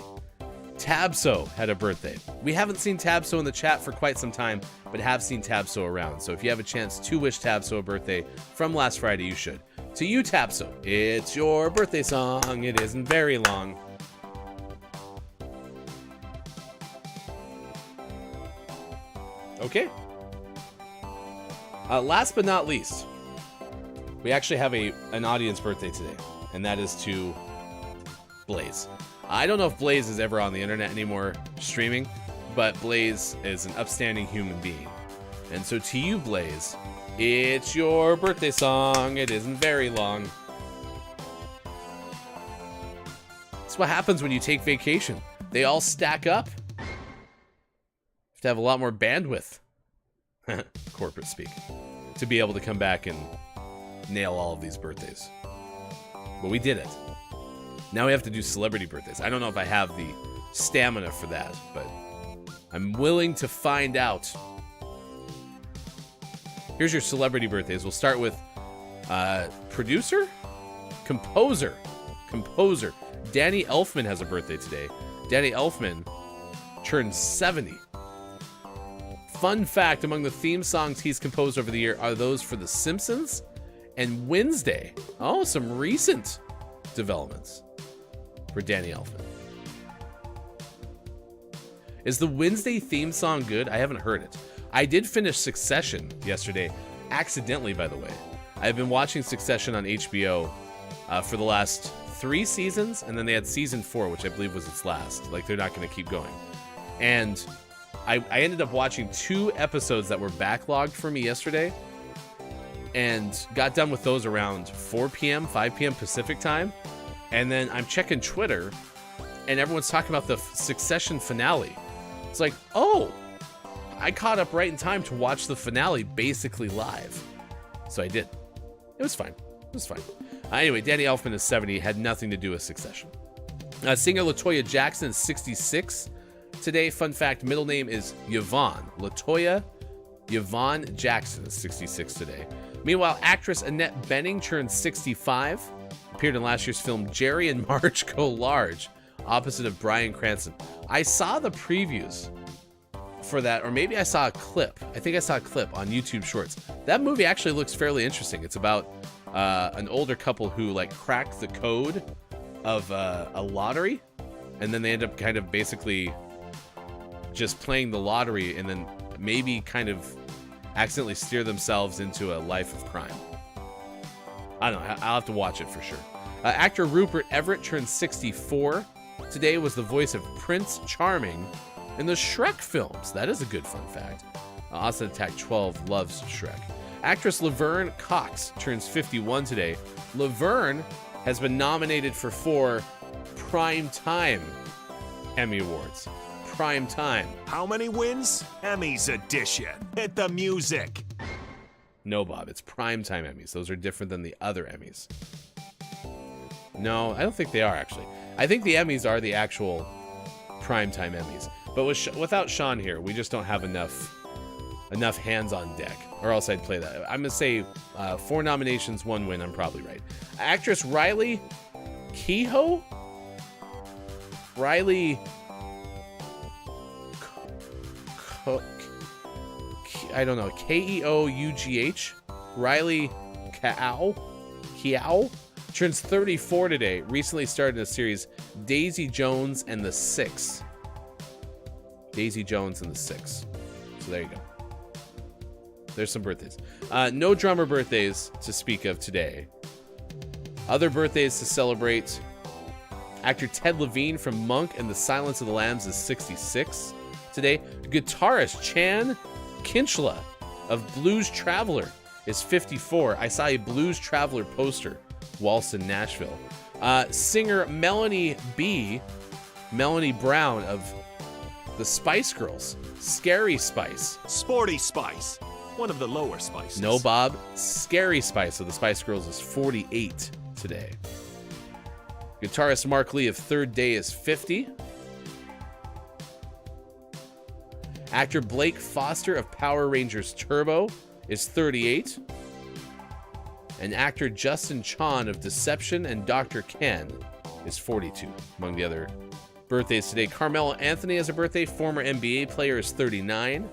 Tabso had a birthday. We haven't seen Tabso in the chat for quite some time, but have seen Tabso around. So if you have a chance to wish Tabso a birthday from last Friday, you should. To you, Tabso, it's your birthday song. It isn't very long. Okay. Last but not least, we actually have an audience birthday today, and that is to Blaze. I don't know if Blaze is ever on the internet anymore streaming, but Blaze is an upstanding human being. And so to you, Blaze, it's your birthday song. It isn't very long. That's what happens when you take vacation. They all stack up. You have to have a lot more bandwidth. Corporate speak, to be able to come back and nail all of these birthdays. But we did it. Now we have to do celebrity birthdays. I don't know if I have the stamina for that, but I'm willing to find out. Here's your celebrity birthdays. We'll start with producer? Composer. Danny Elfman has a birthday today. Danny Elfman turned 70. Fun fact, among the theme songs he's composed over the year are those for The Simpsons and Wednesday. Oh, some recent developments for Danny Elfman. Is the Wednesday theme song good? I haven't heard it. I did finish Succession yesterday, accidentally, by the way. I've been watching Succession on HBO for the last 3 seasons, and then they had season 4, which I believe was its last. Like, they're not going to keep going. And I ended up watching 2 episodes that were backlogged for me yesterday and got done with those around 4 p.m., 5 p.m. Pacific time. And then I'm checking Twitter and everyone's talking about the Succession finale. It's like, oh, I caught up right in time to watch the finale basically live. So I did. It was fine. Anyway, Danny Elfman is 70, had nothing to do with Succession. Singer LaToya Jackson is 66. Today, fun fact, middle name is Yvonne. LaToya Yvonne Jackson is 66 today. Meanwhile, actress Annette Bening turned 65. Appeared in last year's film Jerry and Marge Go Large, opposite of Bryan Cranston. I saw the previews for that, or maybe I saw a clip. I think I saw a clip on YouTube Shorts. That movie actually looks fairly interesting. It's about an older couple who like cracked the code of a lottery, and then they end up kind of basically just playing the lottery and then maybe kind of accidentally steer themselves into a life of crime. I don't know. I'll have to watch it for sure. Actor Rupert Everett turned 64. Today was the voice of Prince Charming in the Shrek films. That is a good fun fact. Austin Attack 12 loves Shrek. Actress Laverne Cox turns 51 today. Laverne has been nominated for 4 Primetime Emmy Awards. Primetime. How many wins? Emmys edition. Hit the music. No, Bob, it's Primetime Emmys. Those are different than the other Emmys. No, I don't think they are, actually. I think the Emmys are the actual Primetime Emmys. But without Sean here, we just don't have enough hands on deck, or else I'd play that. I'm going to say 4 nominations, 1 win. I'm probably right. Actress Riley Keough? Riley... I don't know. Keough? Riley Keough? Turns 34 today. Recently started a series, Daisy Jones and the Six. Daisy Jones and the Six. So there you go. There's some birthdays. No drummer birthdays to speak of today. Other birthdays to celebrate. Actor Ted Levine from Monk and the Silence of the Lambs is 66 today. Guitarist Chan Kinchla of Blues Traveler is 54. I saw a Blues Traveler poster whilst in Nashville. Singer Melanie Brown of the Spice Girls, Scary Spice. Sporty Spice. One of the lower spices. No, Bob. Scary Spice of the Spice Girls is 48 today. Guitarist Mark Lee of Third Day is 50. Actor Blake Foster of Power Rangers Turbo is 38. And actor Justin Chon of Deception and Dr. Ken is 42, among the other birthdays today. Carmelo Anthony has a birthday. Former NBA player is 39.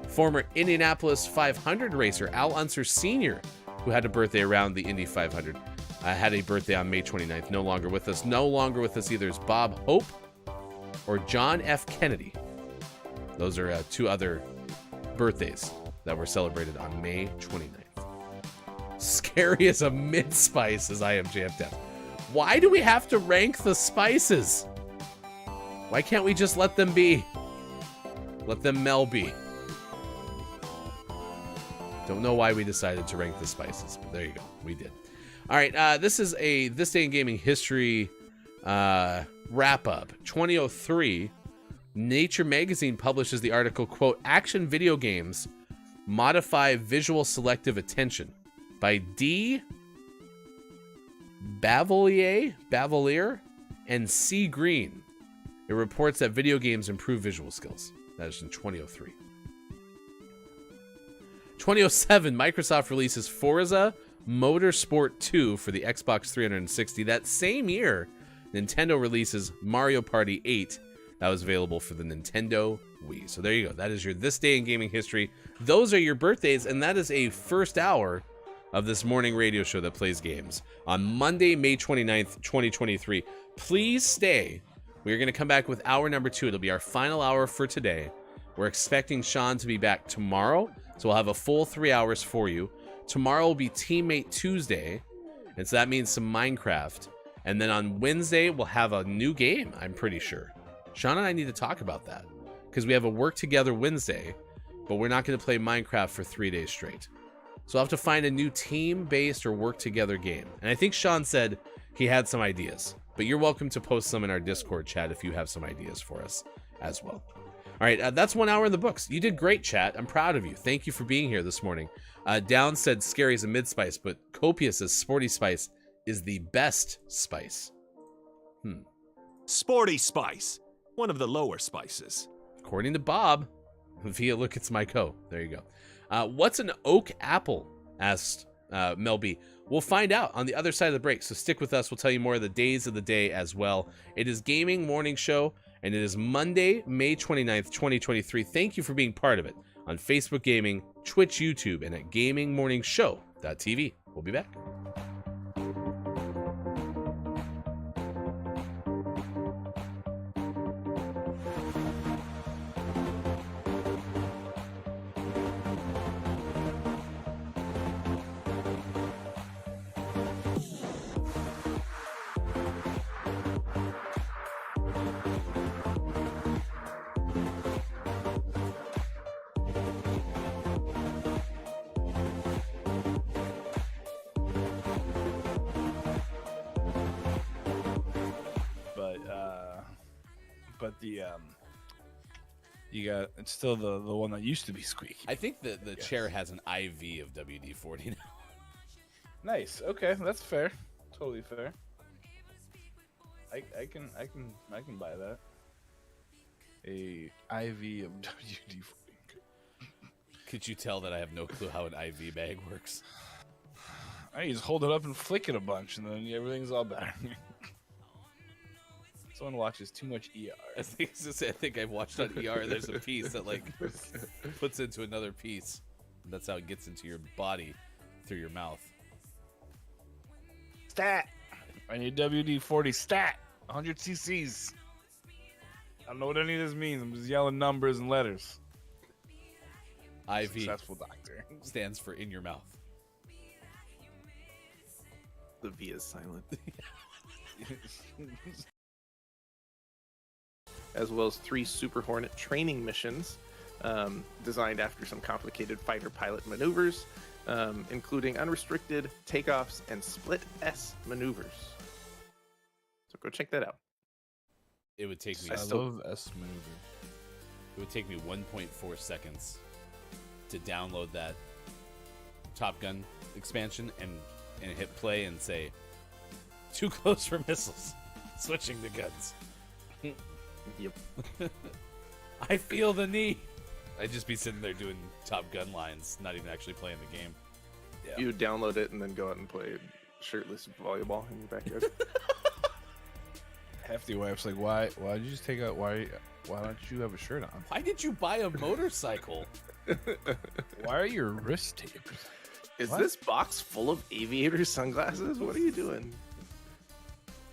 Former Indianapolis 500 racer Al Unser Sr., who had a birthday around the Indy 500, had a birthday on May 29th. No longer with us. No longer with us either is Bob Hope or John F. Kennedy. Those are 2 other birthdays that were celebrated on May 29th. Scary as a mid-spice, as I am JF Death. Why do we have to rank the spices? Why can't we just let them be? Let them Mel be. Don't know why we decided to rank the spices, but there you go. We did. All right, this is a This Day in Gaming History wrap-up. 2003, Nature Magazine publishes the article, quote, Action Video Games Modify Visual Selective Attention by D. Bavalier and C. Green. It reports that video games improve visual skills. That is in 2003. 2007, Microsoft releases Forza Motorsport 2 for the Xbox 360. That same year, Nintendo releases Mario Party 8. That was available for the Nintendo Wii. So there you go. That is your This Day in Gaming History. Those are your birthdays, and that is a first hour of this morning radio show that plays games on Monday, May 29th, 2023. Please stay. We're going to come back with hour number 2. It'll be our final hour for today. We're expecting Sean to be back tomorrow, so we'll have a full 3 hours for you. Tomorrow will be Teammate Tuesday, and so that means some Minecraft. And then on Wednesday, we'll have a new game, I'm pretty sure. Sean and I need to talk about that, because we have a Work Together Wednesday, but we're not going to play Minecraft for 3 days straight. So I'll have to find a new team-based or work-together game. And I think Sean said he had some ideas, but you're welcome to post some in our Discord chat if you have some ideas for us as well. All right, that's 1 hour in the books. You did great, chat. I'm proud of you. Thank you for being here this morning. Down said scary is a mid-spice, but Copious says sporty spice is the best spice. Sporty Spice. One of the lower spices. According to Bob, via Look It's My Co. There you go. What's an oak apple? Asked Mel B. We'll find out on the other side of the break, so stick with us. We'll tell you more of the days of the day as well. It is Gaming Morning Show, and it is Monday, May 29th, 2023. Thank you for being part of it on Facebook Gaming, Twitch, YouTube, and at GamingMorningShow.tv. We'll be back. but it's still the one that used to be squeaky. I think the chair has an IV of WD-40 now. Nice. Okay, that's fair. Totally fair. I can buy that. A IV of WD-40. Could you tell that I have no clue how an IV bag works? I just hold it up and flick it a bunch, and then everything's all better. Someone watches too much ER. I think I've watched on ER. There's a piece that like puts into another piece. That's how it gets into your body through your mouth. Stat. I need WD-40 stat. 100 cc's. I don't know what any of this means. I'm just yelling numbers and letters. IV. Successful doctor. Stands for in your mouth. The V is silent. As well as 3 Super Hornet training missions designed after some complicated fighter pilot maneuvers, including unrestricted takeoffs and split S maneuvers. So go check that out. It would take me. I love S maneuver. It would take me 1.4 seconds to download that Top Gun expansion and hit play and say, "Too close for missiles." Switching the guns. Yep. I feel the knee. I'd just be sitting there doing Top Gun lines, not even actually playing the game. Yeah. You would download it and then go out and play shirtless volleyball in your backyard. Hefty wife's like, why did you just take out? Why don't you have a shirt on? Why did you buy a motorcycle? Why are your wrists taped? Is this box full of aviator sunglasses? What are you doing?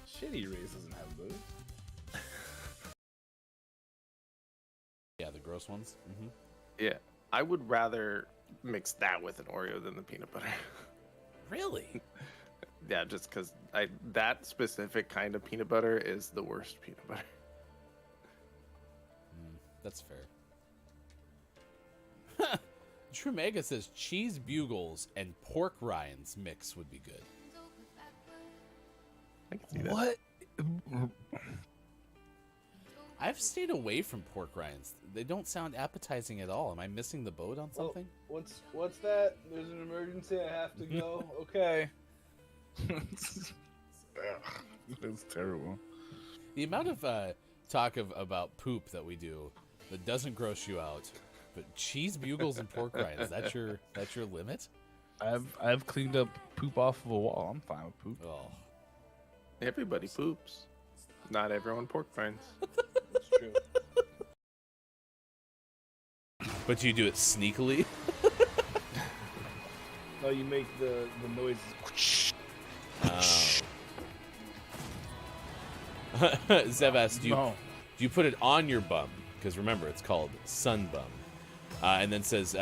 Shitty Race doesn't have those. Yeah, the gross ones. Mm-hmm. Yeah, I would rather mix that with an Oreo than the peanut butter. Really? Yeah, just because that specific kind of peanut butter is the worst peanut butter. That's fair. True Mega says cheese bugles and pork rinds mix would be good. I can see that. What? I've stayed away from pork rinds. They don't sound appetizing at all. Am I missing the boat on something? What's that? There's an emergency. I have to go. Okay. That's terrible. The amount of talk about poop that we do that doesn't gross you out, but cheese bugles and pork rinds, that's your limit? I've cleaned up poop off of a wall. I'm fine with poop. Oh. Everybody poops. Not everyone pork rinds. That's true. But you do it sneakily? No, you make the noises. Zev asked, do you put it on your bum? Because remember, it's called sun bum. And then says,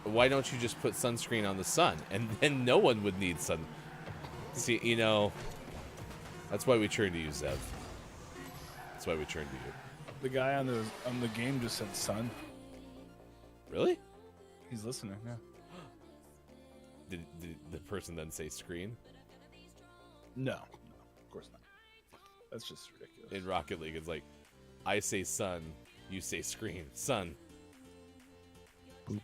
why don't you just put sunscreen on the sun? And then no one would need sun. See, that's why we turn to you, Zev. That's why we turn to you. The guy on the game just said sun. Really? He's listening, yeah. Did the person then say screen? No, of course not. That's just ridiculous. In Rocket League, it's like, I say sun, you say screen. Sun. Boop.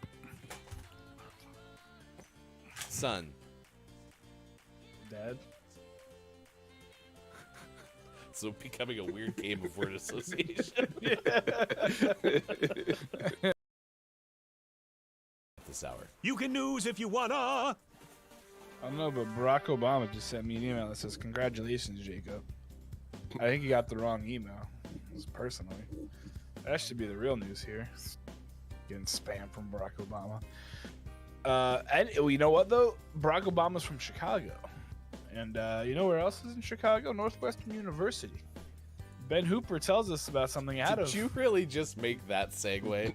Sun. Dad? So becoming a weird game of word association. This hour. You can news if you wanna. I don't know, but Barack Obama just sent me an email that says, "Congratulations, Jacob." I think he got the wrong email. Just personally. That should be the real news here. Getting spam from Barack Obama. And you know what, though? Barack Obama's from Chicago. And you know where else is in Chicago? Northwestern University. Ben Hooper tells us about something out of... Did you really just make that segue?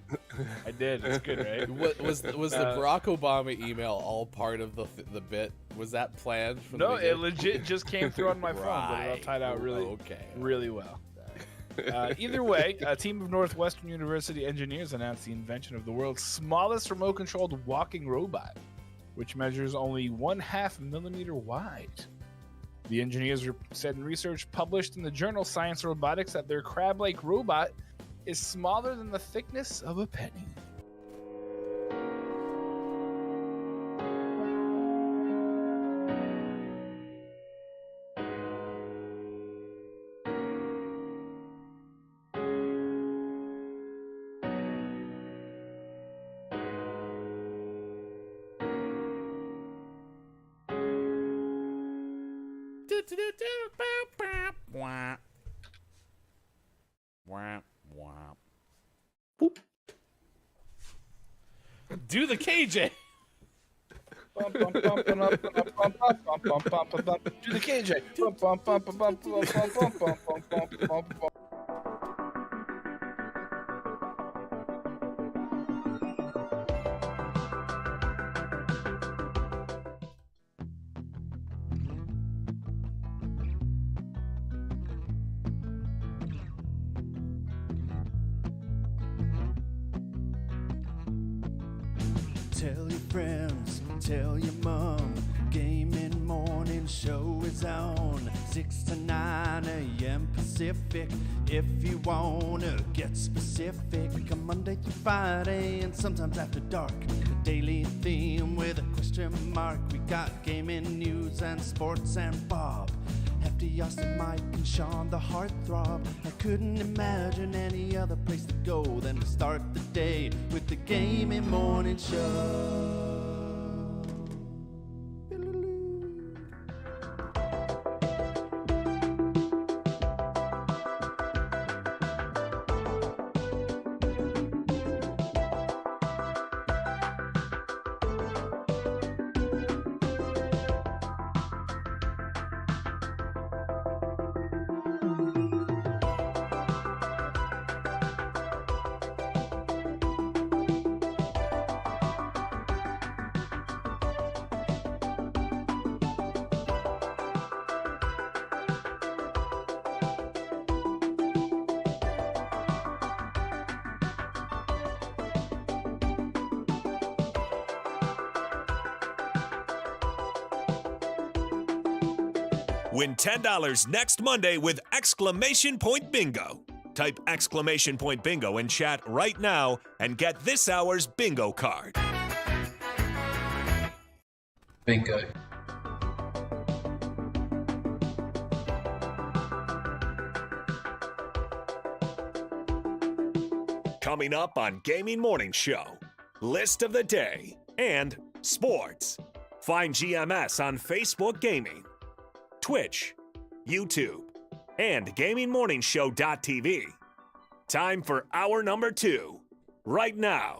I did. It's good, right? Was the Barack Obama email all part of the bit? Was that planned? From No, the it legit just came through on my phone, but it all tied out really well. Either way, a team of Northwestern University engineers announced the invention of the world's smallest remote-controlled walking robot, which measures only 0.5 millimeter wide. The engineers said in research published in the journal Science Robotics that their crab-like robot is smaller than the thickness of a penny. Do the KJ. Do the KJ. Tell your friends, tell your mom. Gaming Morning Show is on 6 to 9 a.m. Pacific. If you wanna get specific, come Monday through Friday and sometimes after dark. A daily theme with a question mark. We got gaming news and sports and Bob. Hefty, Austin, Mike, and Sean, the heartthrob. I couldn't imagine any other place to go than to start the day with the Gaming Morning Show. Win $10 next Monday with exclamation point bingo. Type exclamation point bingo in chat right now and get this hour's bingo card. Bingo. Coming up on Gaming Morning Show, list of the day and sports. Find GMS on Facebook Gaming, Twitch, YouTube, and GamingMorningShow.tv. Time for hour number 2, right now.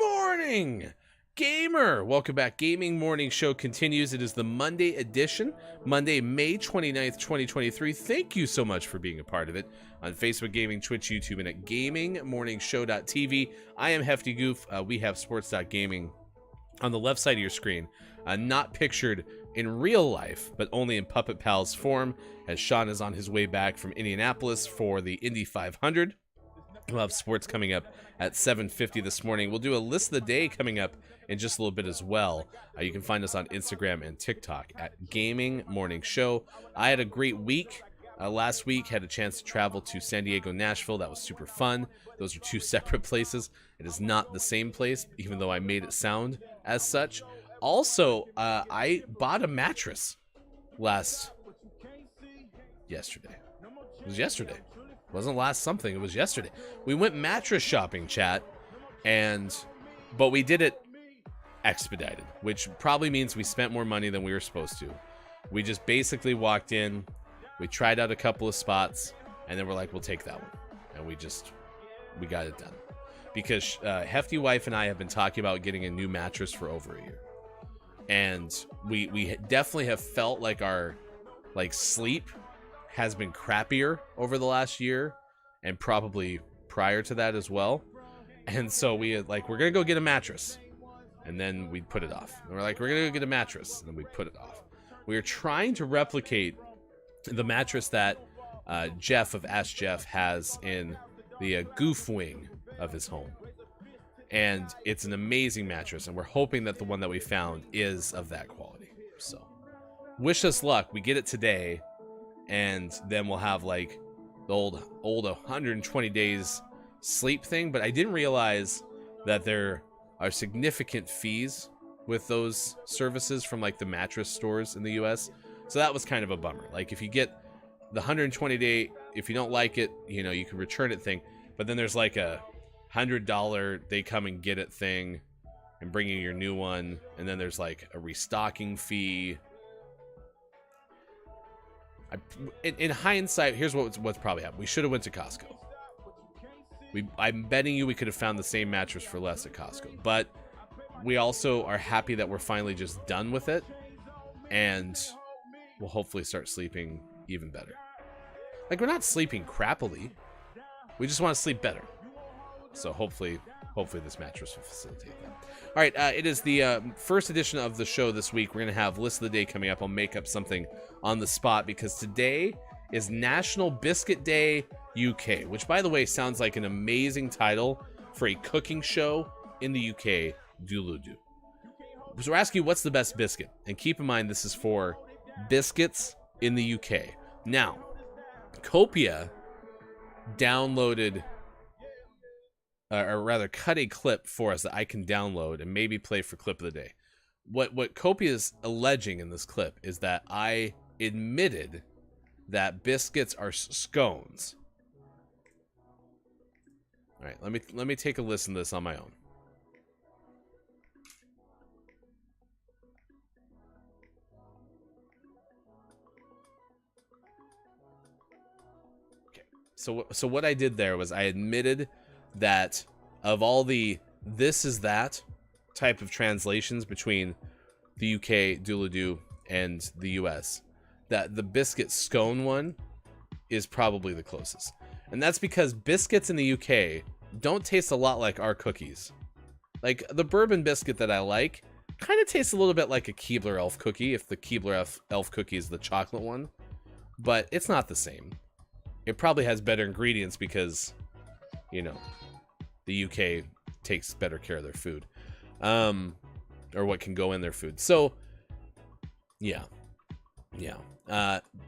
Morning, gamer. Welcome back. Gaming Morning Show continues. It is the Monday edition, Monday, May 29th, 2023. Thank you so much for being a part of it on Facebook Gaming, Twitch, YouTube, and at GamingMorningShow.tv. I am Hefty Goof. We have sports.gaming on the left side of your screen. Not pictured in real life, but only in Puppet Pal's form, as Sean is on his way back from Indianapolis for the Indy 500. We'll have sports coming up at 7:50 this morning. We'll do a list of the day coming up in just a little bit as well. You can find us on Instagram and TikTok at Gaming Morning Show. I had a great week. Last week, had a chance to travel to San Diego, Nashville. That was super fun. Those are two separate places. It is not the same place, even though I made it sound as such. Also, I bought a mattress yesterday. It was yesterday. It wasn't last something. It was yesterday. We went mattress shopping, chat, but we did it expedited, which probably means we spent more money than we were supposed to. We just basically walked in, we tried out a couple of spots, and then we're like, we'll take that one. And we got it done. Because Hefty Wife and I have been talking about getting a new mattress for over a year. And we definitely have felt like our sleep has been crappier over the last year, and probably prior to that as well. And so we had we're gonna go get a mattress, and then we put it off. And we're like, we're gonna go get a mattress, and then we put it off. We are trying to replicate the mattress that Jeff of Ask Jeff has in the goof wing of his home. And it's an amazing mattress, and we're hoping that the one that we found is of that quality. So wish us luck. We get it today, and then we'll have like the old 120 days sleep thing. But I didn't realize that there are significant fees with those services from like the mattress stores in the US. So that was kind of a bummer. Like if you get the 120 day, if you don't like it, you know, you can return it thing. But then there's like a $100 they come and get it thing and bring you your new one. And then there's like a restocking fee. In hindsight, here's what's probably happened. We should have went to Costco. I'm betting you we could have found the same mattress for less at Costco. But we also are happy that we're finally just done with it. And we'll hopefully start sleeping even better. Like, we're not sleeping crappily. We just want to sleep better. So hopefully this mattress will facilitate that. All right, it is the first edition of the show this week. We're going to have List of the Day coming up. I'll make up something on the spot because today is National Biscuit Day UK, which, by the way, sounds like an amazing title for a cooking show in the UK. Doodle-doo. So we're asking you, what's the best biscuit? And keep in mind, this is for biscuits in the UK. Now, Copia downloaded, or rather cut a clip for us that I can download and maybe play for clip of the day. What Copia is alleging in this clip is that I admitted that biscuits are scones. All right, let me take a listen to this on my own. So what I did there was I admitted that of all the this is that type of translations between the UK doodle-doo and the US, that the biscuit scone one is probably the closest. And that's because biscuits in the UK don't taste a lot like our cookies. Like the bourbon biscuit that I like kind of tastes a little bit like a Keebler Elf cookie, if the Keebler Elf cookie is the chocolate one, but it's not the same. It probably has better ingredients because, you know, the UK takes better care of their food, or what can go in their food. So, yeah.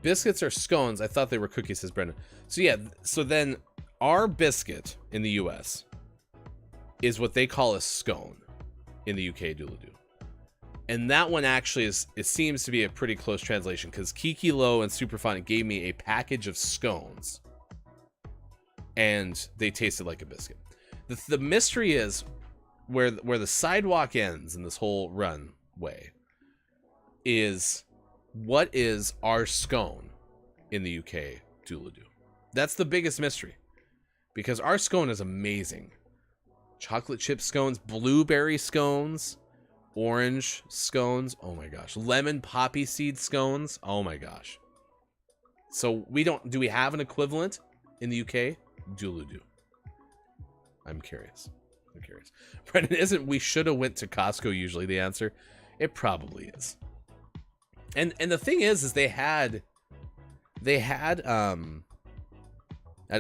Biscuits are scones. I thought they were cookies, says Brendan. So yeah, so then our biscuit in the US is what they call a scone in the UK doodle-doo. And that one actually it seems to be a pretty close translation because Kiki Low and Superfonic gave me a package of scones and they tasted like a biscuit. The mystery is where the sidewalk ends in this whole runway is what is our scone in the UK doodle-doo. That's the biggest mystery because our scone is amazing. Chocolate chip scones, blueberry scones, orange scones, oh my gosh, lemon poppy seed scones, oh my gosh. So do we have an equivalent in the UK? Doodle-doo. I'm curious. Brendan, isn't we should have went to Costco usually the answer? It probably is. And the thing is they had at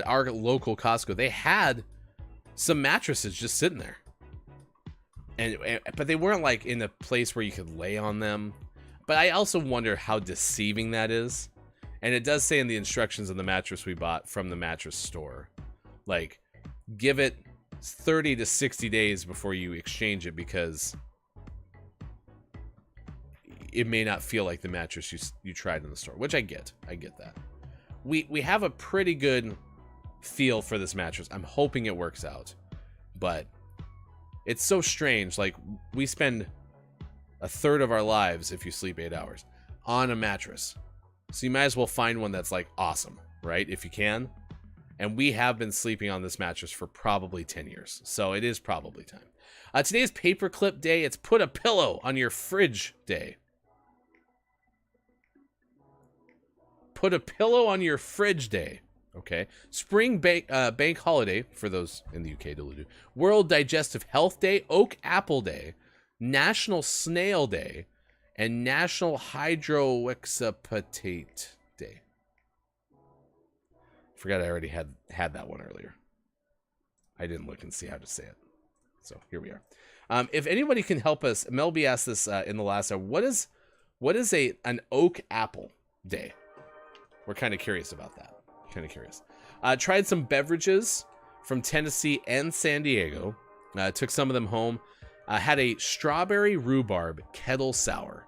our local Costco, they had some mattresses just sitting there. But they weren't like in a place where you could lay on them. But I also wonder how deceiving that is. And it does say in the instructions of the mattress we bought from the mattress store, like, give it 30 to 60 days before you exchange it because it may not feel like the mattress you tried in the store, which I get that. We have a pretty good feel for this mattress. I'm hoping it works out, but it's so strange. Like, we spend a third of our lives, if you sleep 8 hours, on a mattress. So you might as well find one that's like awesome, right? If you can. And we have been sleeping on this mattress for probably 10 years. So it is probably time. Today is Paperclip Day. It's Put a Pillow on Your Fridge Day. Put a pillow on your fridge day. Okay. Spring bank holiday for those in the UK to do. World Digestive Health Day, Oak Apple Day, National Snail Day, and National Hydroxyapatite Day. Forgot I already had that one earlier. I didn't look and see how to say it. So here we are. If anybody can help us, Melby asked this in the last hour. What is What is an oak apple day? We're kind of curious about that. Tried some beverages from Tennessee and San Diego. Took some of them home. Had a strawberry rhubarb kettle sour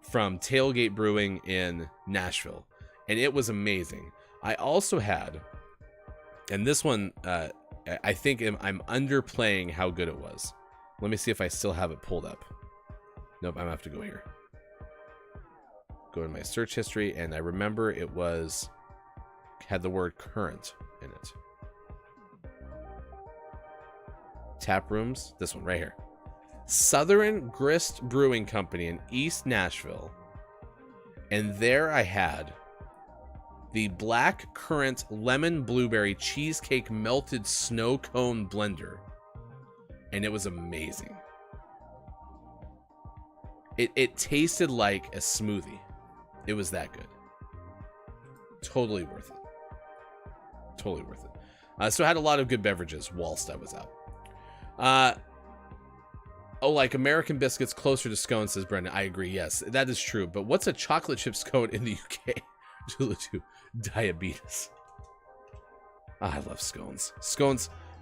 from Tailgate Brewing in Nashville, and it was amazing. I also had, and this one, I think I'm underplaying how good it was. Let me see if I still have it pulled up. Nope, I'm gonna have to go here. Go in my search history, and I remember it had the word currant in it. Tap rooms, this one right here. Southern Grist Brewing Company in East Nashville. And there I had the black currant lemon blueberry cheesecake melted snow cone blender. And it was amazing. It tasted like a smoothie. It was that good. Totally worth it. So I had a lot of good beverages whilst I was out. Like American biscuits closer to scones, says Brendan. I agree, yes, that is true. But what's a chocolate chip scone in the UK? Diabetes. I love scones.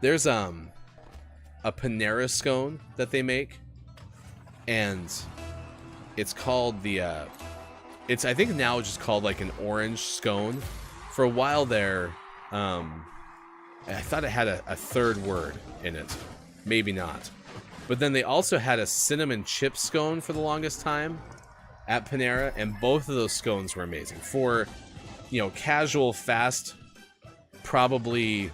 There's a Panera scone that they make, and it's called I think now it's just called like an orange scone. For a while there, I thought it had a third word in it. Maybe not. But then they also had a cinnamon chip scone for the longest time at Panera, and both of those scones were amazing. For, casual, fast, probably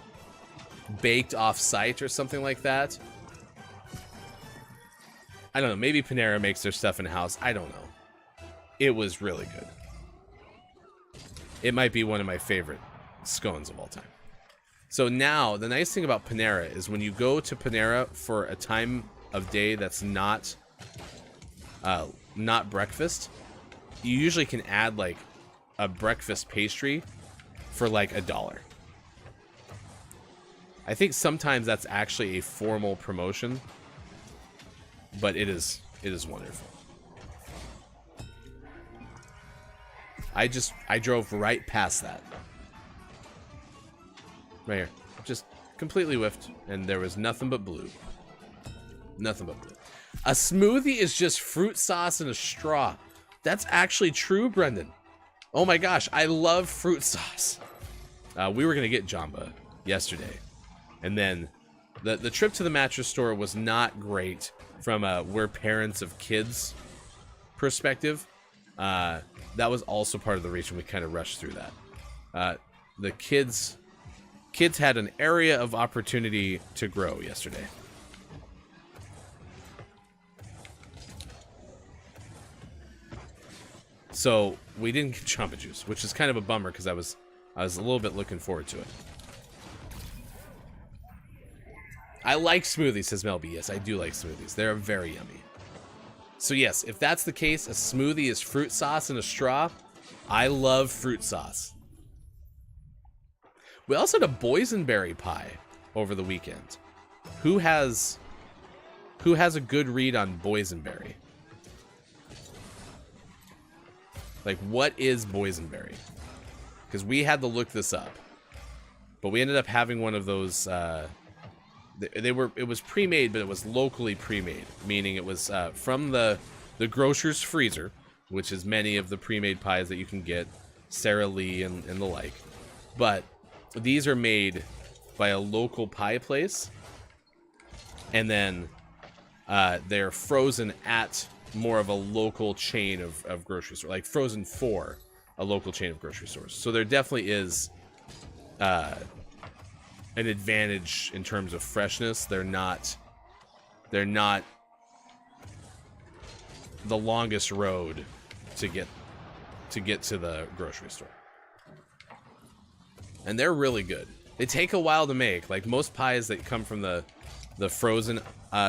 baked off-site or something like that. I don't know, maybe Panera makes their stuff in-house. I don't know. It was really good. It might be one of my favorite scones of all time. So now, the nice thing about Panera is when you go to Panera for a time of day that's not breakfast, you usually can add like a breakfast pastry for like $1. I think sometimes that's actually a formal promotion, but it is wonderful. I drove right past that. Right here. Just completely whiffed, and there was nothing but blue. Nothing but blue. A smoothie is just fruit sauce and a straw. That's actually true, Brendan. Oh my gosh, I love fruit sauce. We were going to get Jamba yesterday. And then the trip to the mattress store was not great from we're parents of kids perspective. That was also part of the reason we kind of rushed through that. The kids had an area of opportunity to grow yesterday. So we didn't get Jamba Juice, which is kind of a bummer because I was a little bit looking forward to it. I like smoothies, says Melby. Yes, I do like smoothies. They're very yummy. So yes, if that's the case, a smoothie is fruit sauce and a straw. I love fruit sauce. We also had a boysenberry pie over the weekend. Who has a good read on boysenberry? Like, what is boysenberry? Because we had to look this up, but we ended up having one of those. It was pre-made, but it was locally pre-made, meaning it was from the grocer's freezer, which is many of the pre-made pies that you can get, Sara Lee and the like. But these are made by a local pie place, and then they're frozen at more of a local chain of grocery stores, like frozen for a local chain of grocery stores. So there definitely is an advantage in terms of freshness. They're not the longest road to get to the grocery store. And they're really good. They take a while to make. Like most pies that come from the frozen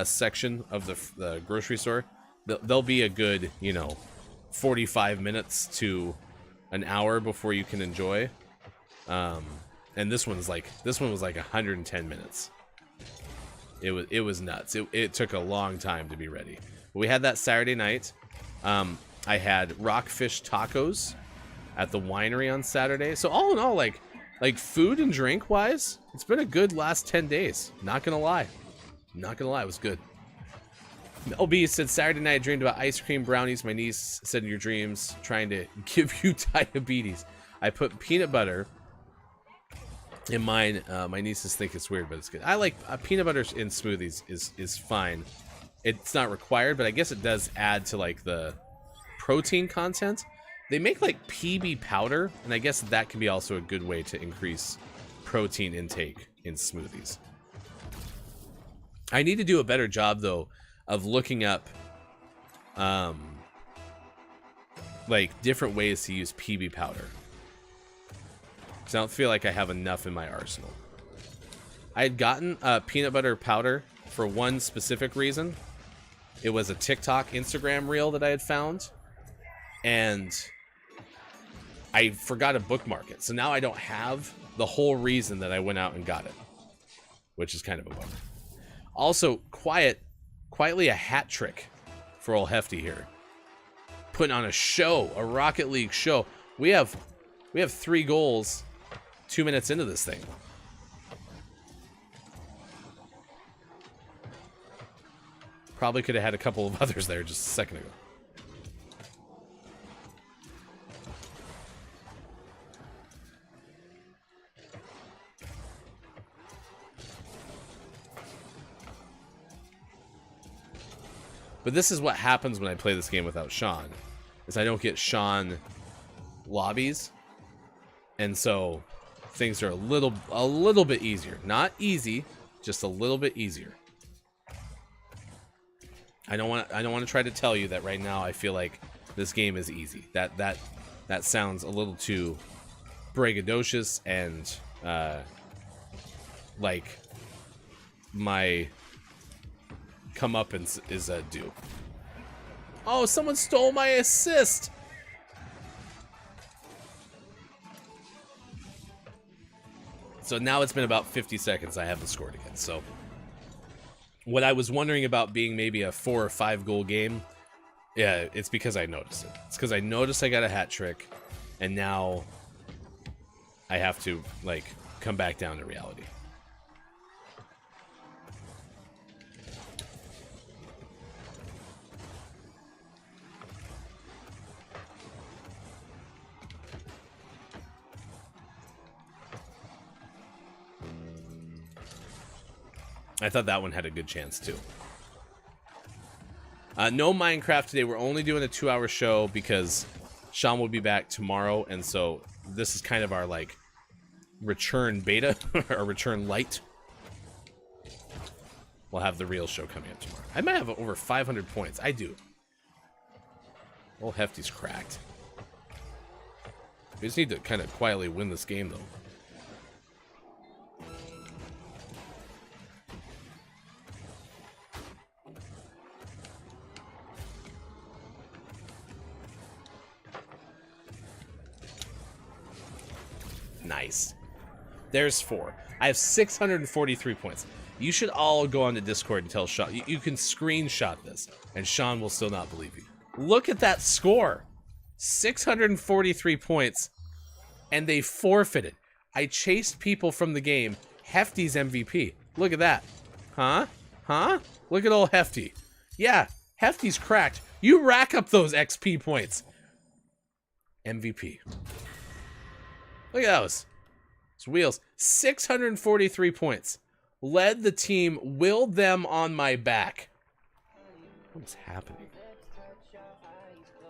section of the grocery store, they'll be a good, 45 minutes to an hour before you can enjoy. And this one was like 110 minutes. It was nuts. It took a long time to be ready. But we had that Saturday night. I had rockfish tacos at the winery on Saturday. So all in all, like food and drink wise, it's been a good last 10 days. Not gonna lie. Not gonna lie, it was good. LB said, Saturday night I dreamed about ice cream brownies. My niece said in your dreams, trying to give you diabetes. I put peanut butter in mine. My nieces think it's weird, but it's good. I like peanut butter in smoothies is fine. It's not required, but I guess it does add to like the protein content. They make like PB powder, and I guess that can be also a good way to increase protein intake in smoothies. I need to do a better job though of looking up like different ways to use PB powder, because I don't feel like I have enough in my arsenal. I had gotten peanut butter powder for one specific reason. It was a TikTok Instagram reel that I had found, and I forgot to bookmark it. So now I don't have the whole reason that I went out and got it, which is kind of a bummer. Also, quietly a hat trick for old Hefty here. Putting on a show, a Rocket League show. We have 3 goals 2 minutes into this thing. Probably could have had a couple of others there just a second ago. But this is what happens when I play this game without Sean, is I don't get Sean lobbies, and so things are a little bit easier. Not easy, just a little bit easier. I don't want to try to tell you that right now I feel like this game is easy. That sounds a little too braggadocious and like my comeuppance is due. Oh, someone stole my assist. So now it's been about 50 seconds. I haven't scored again. So what I was wondering about being maybe a 4 or 5 goal game, yeah, it's because I noticed it. It's because I noticed I got a hat trick, and now I have to like come back down to reality. I thought that one had a good chance, too. No Minecraft today. We're only doing a 2-hour show because Sean will be back tomorrow, and so this is kind of our, like, return beta, or return light. We'll have the real show coming up tomorrow. I might have over 500 points. I do. Old Hefty's cracked. We just need to kind of quietly win this game, though. Nice. There's 4. I have 643 points. You should all go on to Discord and tell Sean. You can screenshot this, and Sean will still not believe you. Look at that score. 643 points, and they forfeited. I chased people from the game. Hefty's MVP. Look at that. Huh? Huh? Look at old Hefty. Yeah, Hefty's cracked. You rack up those XP points. MVP. Look at those. It's wheels. 643 points. Led the team, willed them on my back. What is happening?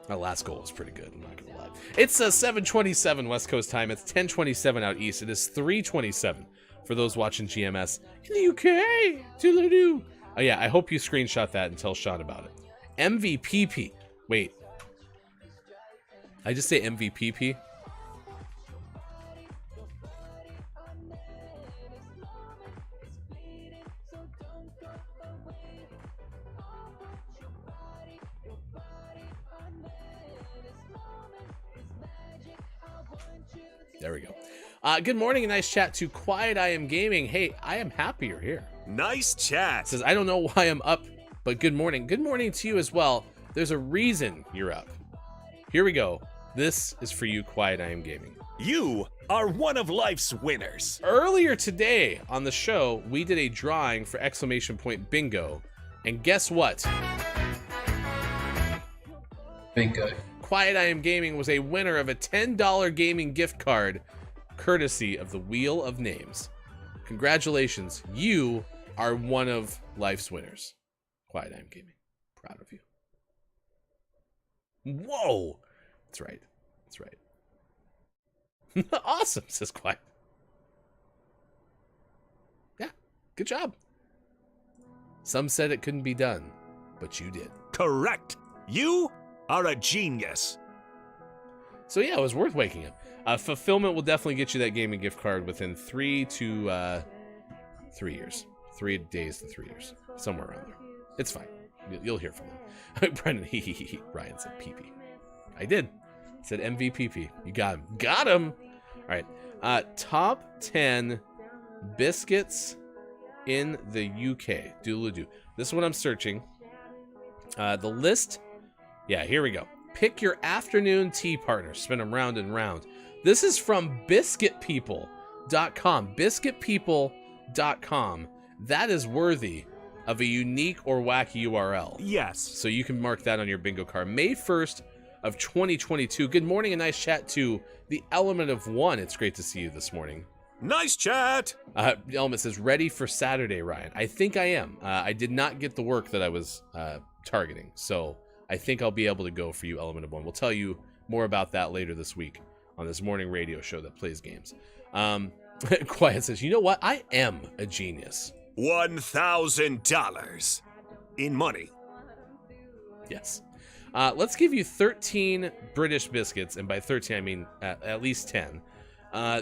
My last goal was pretty good, I'm not gonna lie. It's 7:27 West Coast time. It's 10:27 out east. It is 3:27 for those watching GMS in the UK. Toodaloo. Oh yeah, I hope you screenshot that and tell Sean about it. MVPP. Wait. I just say MVPP? There we go. Good morning and nice chat to Quiet I Am Gaming. Hey, I am happy you're here. Nice chat. Says, I don't know why I'm up, but good morning. Good morning to you as well. There's a reason you're up. Here we go. This is for you, Quiet I Am Gaming. You are one of life's winners. Earlier today on the show, we did a drawing for exclamation point bingo. And guess what? Bingo. Quiet I Am Gaming was a winner of a $10 gaming gift card, courtesy of the Wheel of Names. Congratulations. You are one of life's winners. Quiet I Am Gaming. Proud of you. Whoa. That's right. That's right. Awesome, says Quiet. Yeah, good job. Some said it couldn't be done, but you did. Correct. You are a genius. So yeah, it was worth waking up. Fulfillment will definitely get you that gaming gift card within 3 to 3 years. 3 days to 3 years. Somewhere around there. It's fine. You'll hear from them. Brendan, Ryan said PP. I did. Said MVPP. You got him. Got him! All right. Top 10 biscuits in the UK. Doodle-doo. This is what I'm searching. The list. Yeah, here we go. Pick your afternoon tea partner. Spin them round and round. This is from BiscuitPeople.com. BiscuitPeople.com. That is worthy of a unique or wacky URL. Yes. So you can mark that on your bingo card. May 1st of 2022. Good morning and nice chat to the Element of One. It's great to see you this morning. Nice chat. Element says, ready for Saturday, Ryan. I think I am. I did not get the work that I was targeting. So I think I'll be able to go for you, Element of One. We'll tell you more about that later this week on this morning radio show that plays games. Quiet says, you know what? I am a genius. $1,000 in money. Yes. Let's give you 13 British biscuits, and by 13 I mean at least 10.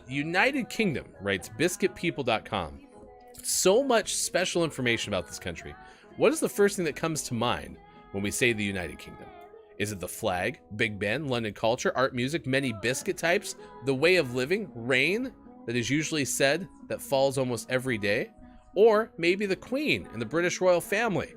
United Kingdom writes BiscuitPeople.com. So much special information about this country. What is the first thing that comes to mind when we say the United Kingdom? Is it the flag, Big Ben, London culture, art, music, many biscuit types, the way of living, rain that is usually said that falls almost every day? Or maybe the Queen and the British royal family?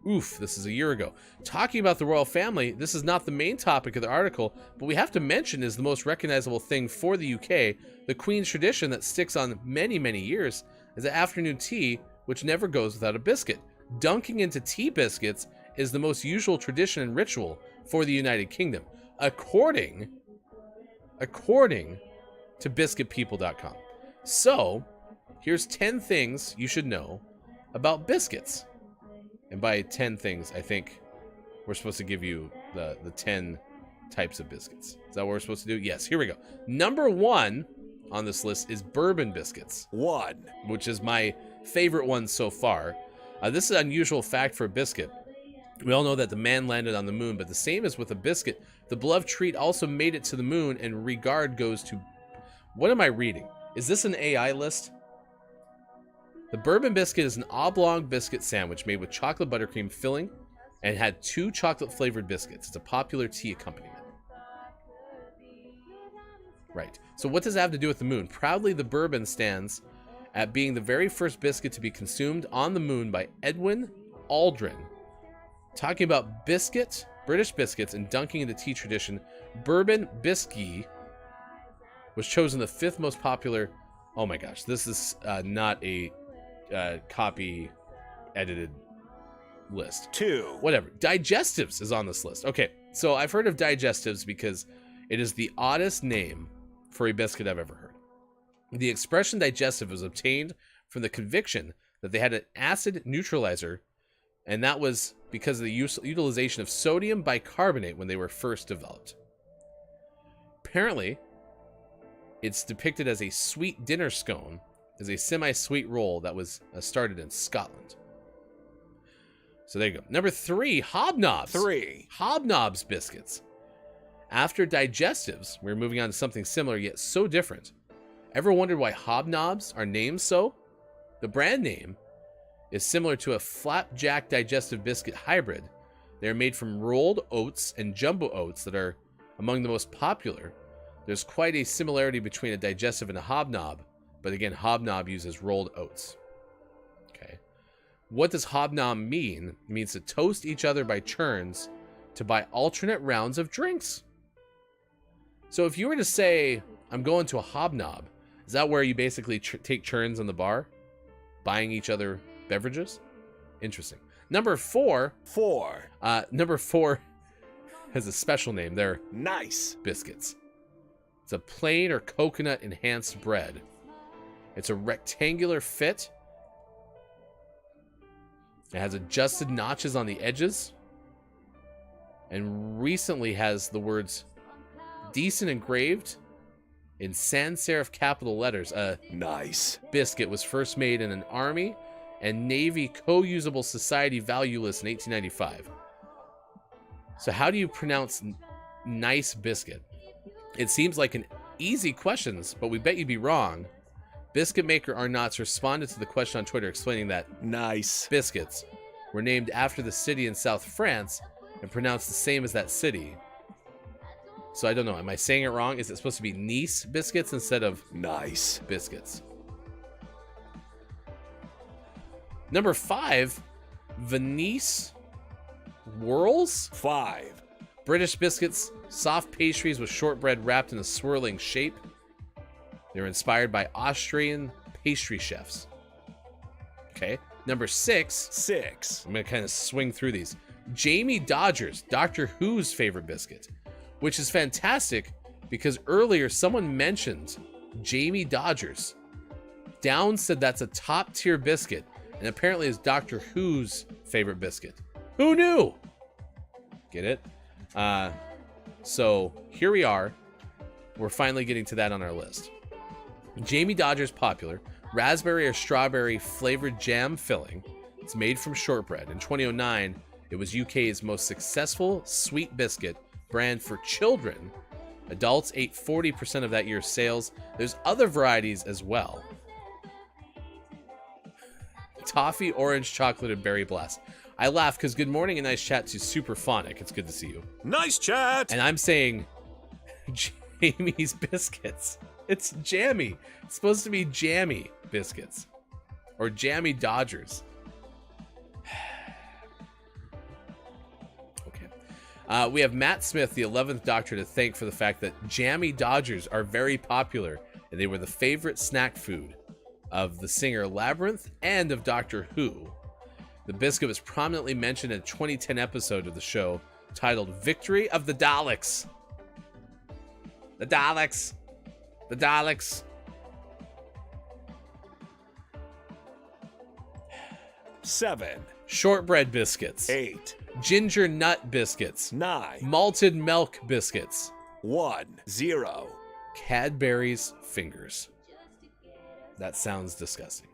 Oof, this is a year ago. Talking about the royal family, this is not the main topic of the article, but we have to mention is the most recognizable thing for the UK, the Queen's tradition that sticks on many, many years, is the afternoon tea, which never goes without a biscuit. Dunking into tea biscuits is the most usual tradition and ritual for the United Kingdom, according to BiscuitPeople.com. So, here's 10 things you should know about biscuits. And by 10 things, I think we're supposed to give you the 10 types of biscuits. Is that what we're supposed to do? Yes, here we go. Number 1 on this list is bourbon biscuits. 1. Which is my favorite one so far. This is an unusual fact for a biscuit. We all know that the man landed on the moon, but the same as with a biscuit, the beloved treat also made it to the moon, and regard goes to... What am I reading? Is this an AI list? The bourbon biscuit is an oblong biscuit sandwich made with chocolate buttercream filling and had 2 chocolate-flavored biscuits. It's a popular tea accompaniment. Right. So what does it have to do with the moon? Proudly, the bourbon stands at being the very first biscuit to be consumed on the moon by Edwin Aldrin. Talking about biscuit, British biscuits, and dunking into tea tradition, bourbon biscuit was chosen the 5th most popular... Oh my gosh, this is not a copy edited list. 2. Whatever. Digestives is on this list. Okay, so I've heard of digestives because it is the oddest name for a biscuit I've ever heard. The expression digestive was obtained from the conviction that they had an acid neutralizer, and that was because of the utilization of sodium bicarbonate when they were first developed. Apparently, it's depicted as a sweet dinner scone, as a semi-sweet roll that was started in Scotland. So there you go. Number 3, hobnobs. 3. Hobnobs biscuits. After digestives, we're moving on to something similar yet so different. Ever wondered why hobnobs are named so? The brand name is similar to a flapjack digestive biscuit hybrid. They are made from rolled oats and jumbo oats that are among the most popular. There's quite a similarity between a digestive and a hobnob, but again, hobnob uses rolled oats. Okay. What does hobnob mean? It means to toast each other by turns to buy alternate rounds of drinks. So if you were to say, I'm going to a hobnob, is that where you basically take turns on the bar, buying each other beverages? Interesting. Number 4. Number 4 has a special name. They're Nice. biscuits. It's a plain or coconut enhanced bread. It's a rectangular fit. It has adjusted notches on the edges. And recently has the words decent engraved in sans serif capital letters. A Nice. biscuit was first made in an Army and Navy co-usable society value list in 1895. So how do you pronounce nice biscuit? It seems like an easy question, but we bet you'd be wrong. Biscuit maker Arnott's responded to the question on Twitter explaining that Nice. biscuits were named after the city in South France and pronounced the same as that city. So I don't know. Am I saying it wrong? Is it supposed to be Nice biscuits instead of Nice. biscuits? Number 5, Venice Whirls. 5. British biscuits, soft pastries with shortbread wrapped in a swirling shape. They're inspired by Austrian pastry chefs. Okay. Number 6. 6. I'm going to kind of swing through these. Jamie Dodgers, Doctor Who's favorite biscuit, which is fantastic because earlier someone mentioned Jamie Dodgers. Down said that's a top tier biscuit and apparently is Doctor Who's favorite biscuit. Who knew? Get it? So here we are. We're finally getting to that on our list. Jamie Dodgers popular. Raspberry or strawberry flavored jam filling. It's made from shortbread. In 2009, it was UK's most successful sweet biscuit brand for children. Adults ate 40% of that year's sales. There's other varieties as well. Toffee, orange, chocolate, and berry blast. I laugh because good morning and nice chat to Superphonic. It's good to see you. Nice chat. And I'm saying Jamie's biscuits. It's jammy. It's supposed to be jammy biscuits. Or jammy Dodgers. Okay. We have Matt Smith, the 11th Doctor, to thank for the fact that jammy Dodgers are very popular. And they were the favorite snack food of the singer Labyrinth and of Doctor Who. The biscuit was prominently mentioned in a 2010 episode of the show titled Victory of the Daleks. The Daleks. The Daleks. 7. Shortbread biscuits. 8. Ginger nut biscuits. 9. Malted milk biscuits. 1. 0. Cadbury's fingers. That sounds disgusting.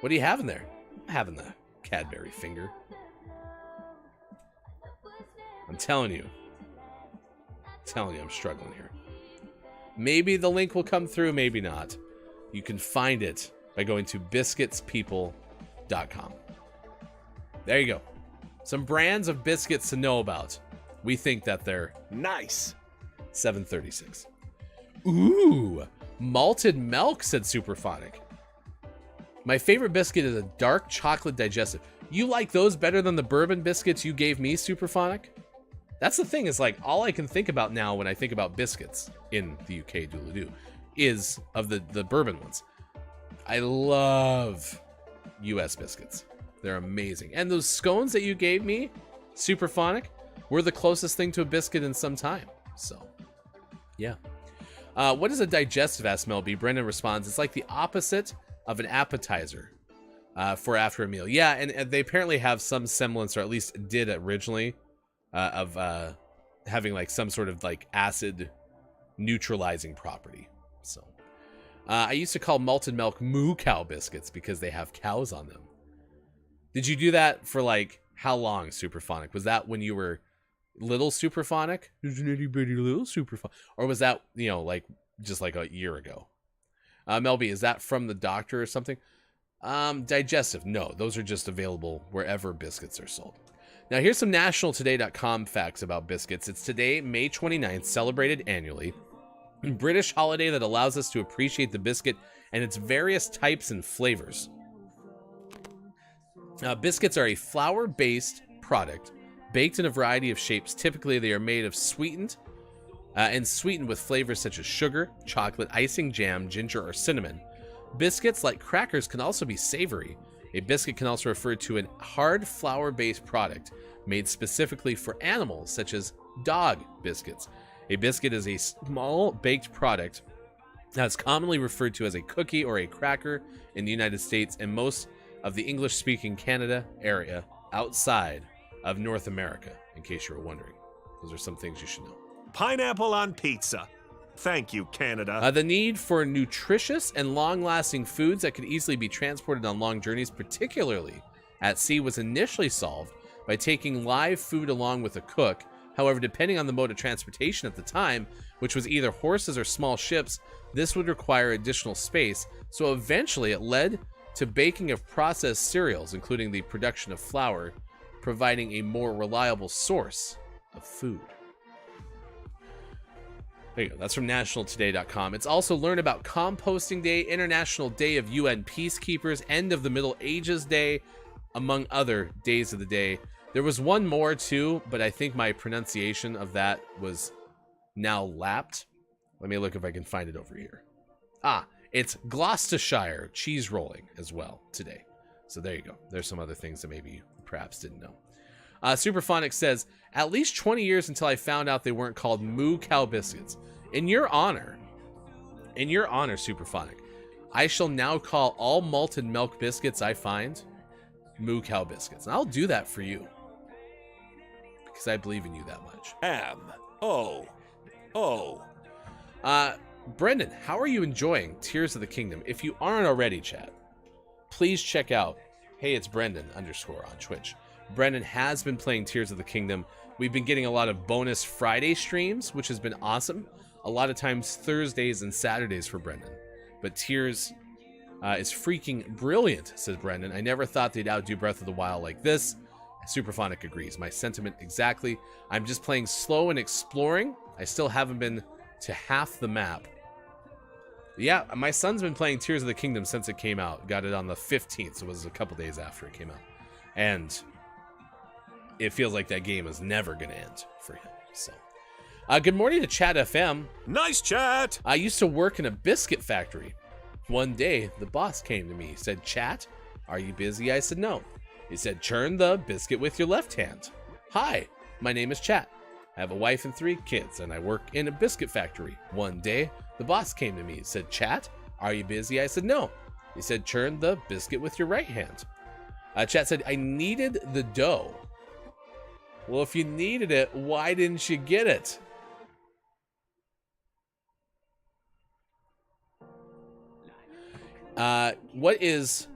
What do you have in there? I'm having the Cadbury finger. I'm telling you, I'm struggling here. Maybe the link will come through, maybe not. You can find it by going to biscuitspeople.com. There you go. Some brands of biscuits to know about. We think that they're Nice. 736. Ooh, malted milk, said Superphonic. My favorite biscuit is a dark chocolate digestive. You like those better than the bourbon biscuits you gave me, Superphonic? That's the thing, is like all I can think about now when I think about biscuits in the UK doodle-doo is of the bourbon ones. I love US biscuits. They're amazing. And those scones that you gave me, Superphonic, were the closest thing to a biscuit in some time. So, yeah. What is a digestive, asked Mel B. Brendan responds, it's like the opposite of an appetizer for after a meal. Yeah, and they apparently have some semblance, or at least did originally, of having like some sort of like acid neutralizing property. So I used to call malted milk moo cow biscuits because they have cows on them. Did you do that for like how long, Superphonic? Was that when you were little Superphonic? Isn't anybody little Superphonic? Or was that, you know, like just like a year ago? Mel B, is that from the doctor or something? Digestive. No, those are just available wherever biscuits are sold. Now, here's some nationaltoday.com facts about biscuits. It's today, May 29th, celebrated annually. A British holiday that allows us to appreciate the biscuit and its various types and flavors. Biscuits are a flour-based product baked in a variety of shapes. Typically, they are made of sweetened and sweetened with flavors such as sugar, chocolate, icing, jam, ginger, or cinnamon. Biscuits, like crackers, can also be savory. A biscuit can also refer to a hard flour-based product made specifically for animals, such as dog biscuits. A biscuit is a small baked product that's commonly referred to as a cookie or a cracker in the United States and most of the English-speaking Canada area outside of North America, in case you were wondering. Those are some things you should know. Pineapple on pizza. Thank you, Canada. The need for nutritious and long-lasting foods that could easily be transported on long journeys, particularly at sea, was initially solved by taking live food along with a cook. However, depending on the mode of transportation at the time, which was either horses or small ships, this would require additional space, so eventually it led to baking of processed cereals, including the production of flour, providing a more reliable source of food. There you go. That's from nationaltoday.com. It's also learn about Composting Day, International Day of UN Peacekeepers, End of the Middle Ages Day, among other days of the day. There was one more too, but I think my pronunciation of that was now lapped. Let me look if I can find it over here. It's Gloucestershire cheese rolling as well today. So there you go. There's some other things that maybe you perhaps didn't know. Superphonic says, at least 20 years until I found out they weren't called moo cow biscuits. In your honor, Superphonic, I shall now call all malted milk biscuits I find moo cow biscuits. And I'll do that for you. Because I believe in you that much. Brendan, how are you enjoying Tears of the Kingdom? If you aren't already, chat, please check out Hey It's Brendan _ on Twitch. Brendan has been playing Tears of the Kingdom. We've been getting a lot of bonus Friday streams, which has been awesome. A lot of times Thursdays and Saturdays for Brendan. But Tears is freaking brilliant, says Brendan. I never thought they'd outdo Breath of the Wild like this. Superphonic agrees. My sentiment exactly. I'm just playing slow and exploring. I still haven't been to half the map. Yeah, my son's been playing Tears of the Kingdom since it came out. Got it on the 15th, so it was a couple days after it came out. And it feels like that game is never going to end for him. So, good morning to Chat FM. Nice chat. I used to work in a biscuit factory. One day, the boss came to me. He said, Chat, are you busy? I said, no. He said, churn the biscuit with your left hand. Hi, my name is Chat. I have a wife and 3 kids, and I work in a biscuit factory. One day, the boss came to me and said, Chat, are you busy? I said, no. He said, churn the biscuit with your right hand. Chat said, I needed the dough. Well, if you needed it, why didn't you get it? What is...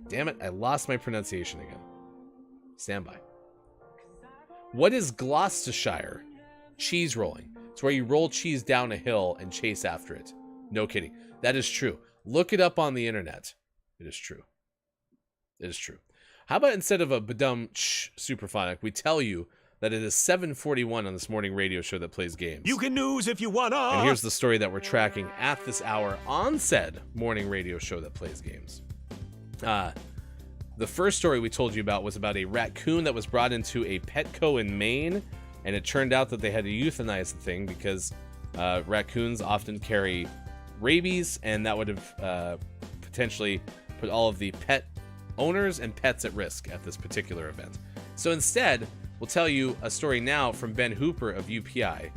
Damn it, I lost my pronunciation again. Stand by. What is Gloucestershire cheese rolling? It's where you roll cheese down a hill and chase after it. No kidding. That is true. Look it up on the internet. It is true. It is true. How about instead of a badum superphonic, we tell you that it is 7:41 on this morning radio show that plays games. You can news if you wanna. And here's the story that we're tracking at this hour on said morning radio show that plays games. The first story we told you about was about a raccoon that was brought into a Petco in Maine, and it turned out that they had to euthanize the thing because raccoons often carry rabies, and that would have potentially put all of the pet owners and pets at risk at this particular event. So instead, we'll tell you a story now from Ben Hooper of UPI,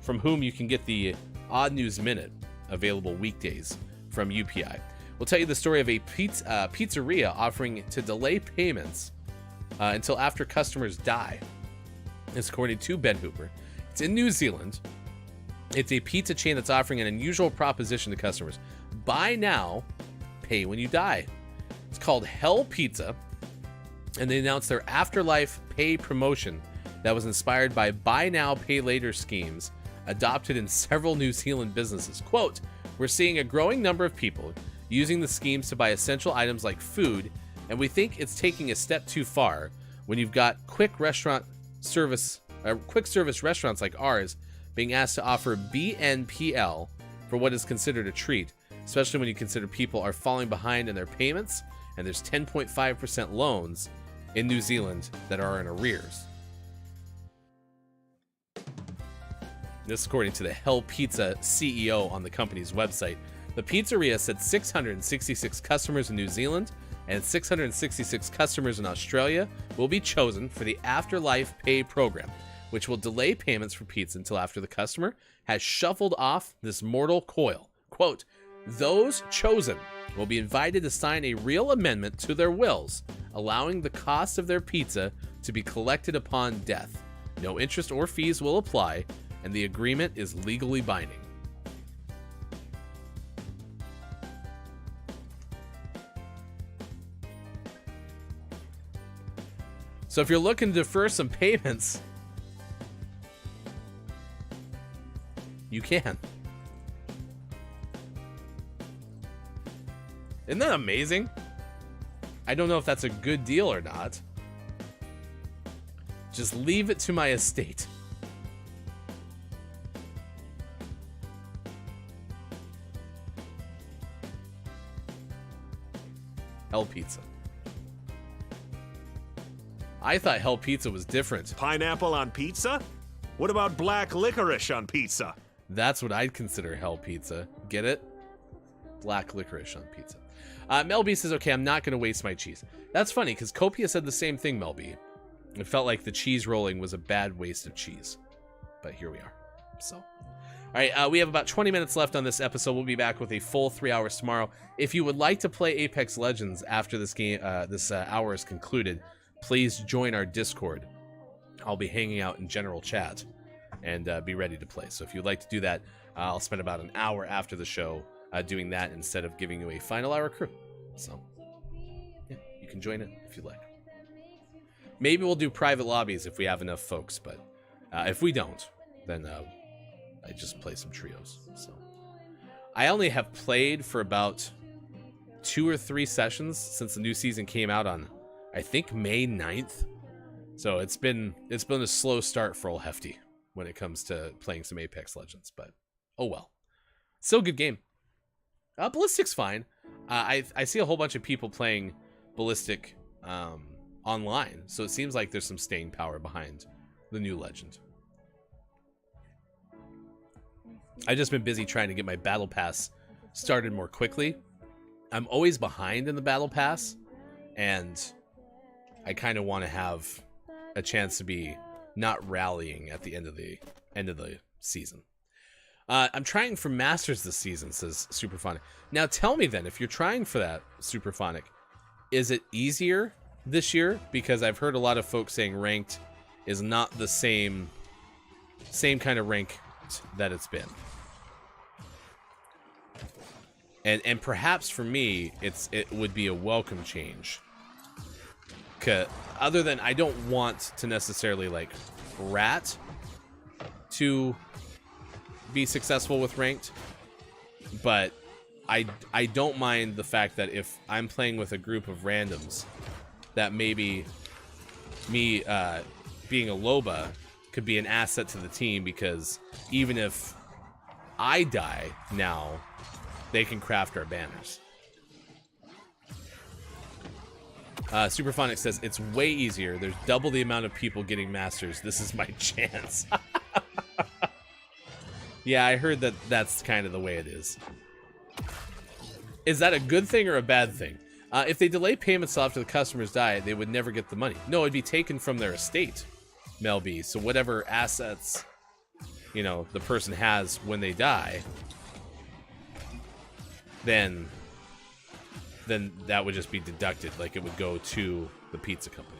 from whom you can get the Odd News Minute, available weekdays from UPI. We'll tell you the story of a pizzeria offering to delay payments until after customers die. It's according to Ben Hooper. It's in New Zealand. It's a pizza chain that's offering an unusual proposition to customers. Buy now, pay when you die. It's called Hell Pizza, and they announced their afterlife pay promotion that was inspired by buy now, pay later schemes adopted in several New Zealand businesses. Quote, we're seeing a growing number of people using the schemes to buy essential items like food, and we think it's taking a step too far when you've got quick service restaurants like ours being asked to offer BNPL for what is considered a treat, especially when you consider people are falling behind in their payments, and there's 10.5% loans in New Zealand that are in arrears. This according to the Hell Pizza CEO on the company's website. The pizzeria said 666 customers in New Zealand and 666 customers in Australia will be chosen for the Afterlife Pay program, which will delay payments for pizza until after the customer has shuffled off this mortal coil. Quote, those chosen will be invited to sign a real amendment to their wills, allowing the cost of their pizza to be collected upon death. No interest or fees will apply, and the agreement is legally binding. So if you're looking to defer some payments, you can. Isn't that amazing? I don't know if that's a good deal or not. Just leave it to my estate. Hell Pizza. I thought Hell Pizza was different. Pineapple on pizza? What about black licorice on pizza? That's what I'd consider Hell Pizza. Get it? Black licorice on pizza. Mel B says, okay, I'm not going to waste my cheese. That's funny, because Copia said the same thing, Mel B. It felt like the cheese rolling was a bad waste of cheese. But here we are. So, all right, we have about 20 minutes left on this episode. We'll be back with a full 3 hours tomorrow. If you would like to play Apex Legends after this game, this hour is concluded, please join our Discord. I'll be hanging out in general chat and be ready to play. So if you'd like to do that, I'll spend about an hour after the show doing that instead of giving you a final hour crew. So yeah, you can join it if you'd like. Maybe we'll do private lobbies if we have enough folks, but if we don't, then I just play some trios. So I only have played for about 2 or 3 sessions since the new season came out on, I think, May 9th. So it's been a slow start for old Hefty when it comes to playing some Apex Legends, but oh well. Still a good game. Ballistic's fine. I see a whole bunch of people playing Ballistic online, so it seems like there's some staying power behind the new Legend. I've just been busy trying to get my Battle Pass started more quickly. I'm always behind in the Battle Pass, and I kind of want to have a chance to be not rallying at the end of the season. I'm trying for Masters this season, says Superphonic. Now tell me then, if you're trying for that, Superphonic, is it easier this year? Because I've heard a lot of folks saying ranked is not the same kind of rank that it's been. And perhaps for me, it would be a welcome change. Other than I don't want to necessarily like rat to be successful with ranked, but I don't mind the fact that if I'm playing with a group of randoms, that maybe me being a Loba could be an asset to the team, because even if I die now, they can craft our banners. Superphonic says, it's way easier. There's double the amount of people getting Masters. This is my chance. Yeah, I heard that that's kind of the way it is. Is that a good thing or a bad thing? If they delay payments after the customers die, they would never get the money. No, it'd be taken from their estate, Mel B. So whatever assets, you know, the person has when they die, then that would just be deducted. Like, it would go to the pizza company.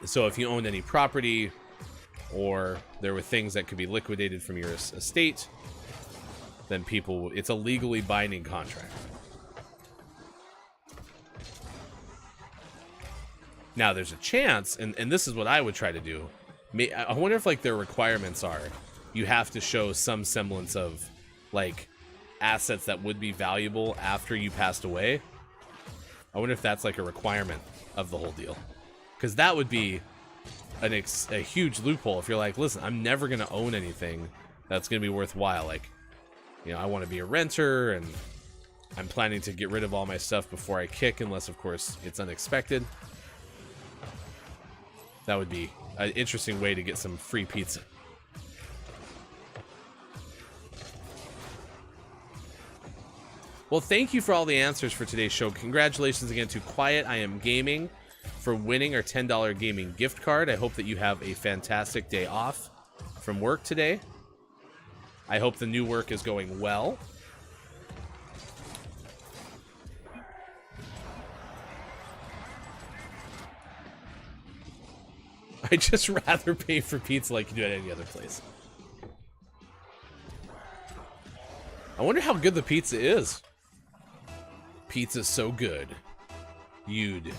So if you owned any property, or there were things that could be liquidated from your estate, then it's a legally binding contract. Now there's a chance, and this is what I would try to do. I wonder if like their requirements are, you have to show some semblance of like assets that would be valuable after you passed away. I wonder if that's like a requirement of the whole deal, because that would be a huge loophole. If you're like, listen, I'm never gonna own anything that's gonna be worthwhile. Like, you know, I want to be a renter, and I'm planning to get rid of all my stuff before I kick, unless of course it's unexpected. That would be an interesting way to get some free pizza. Well, thank you for all the answers for today's show. Congratulations again to Quiet I Am Gaming for winning our $10 gaming gift card. I hope that you have a fantastic day off from work today. I hope the new work is going well. I'd just rather pay for pizza like you do at any other place. I wonder how good the pizza is. Pizza's so good, you'd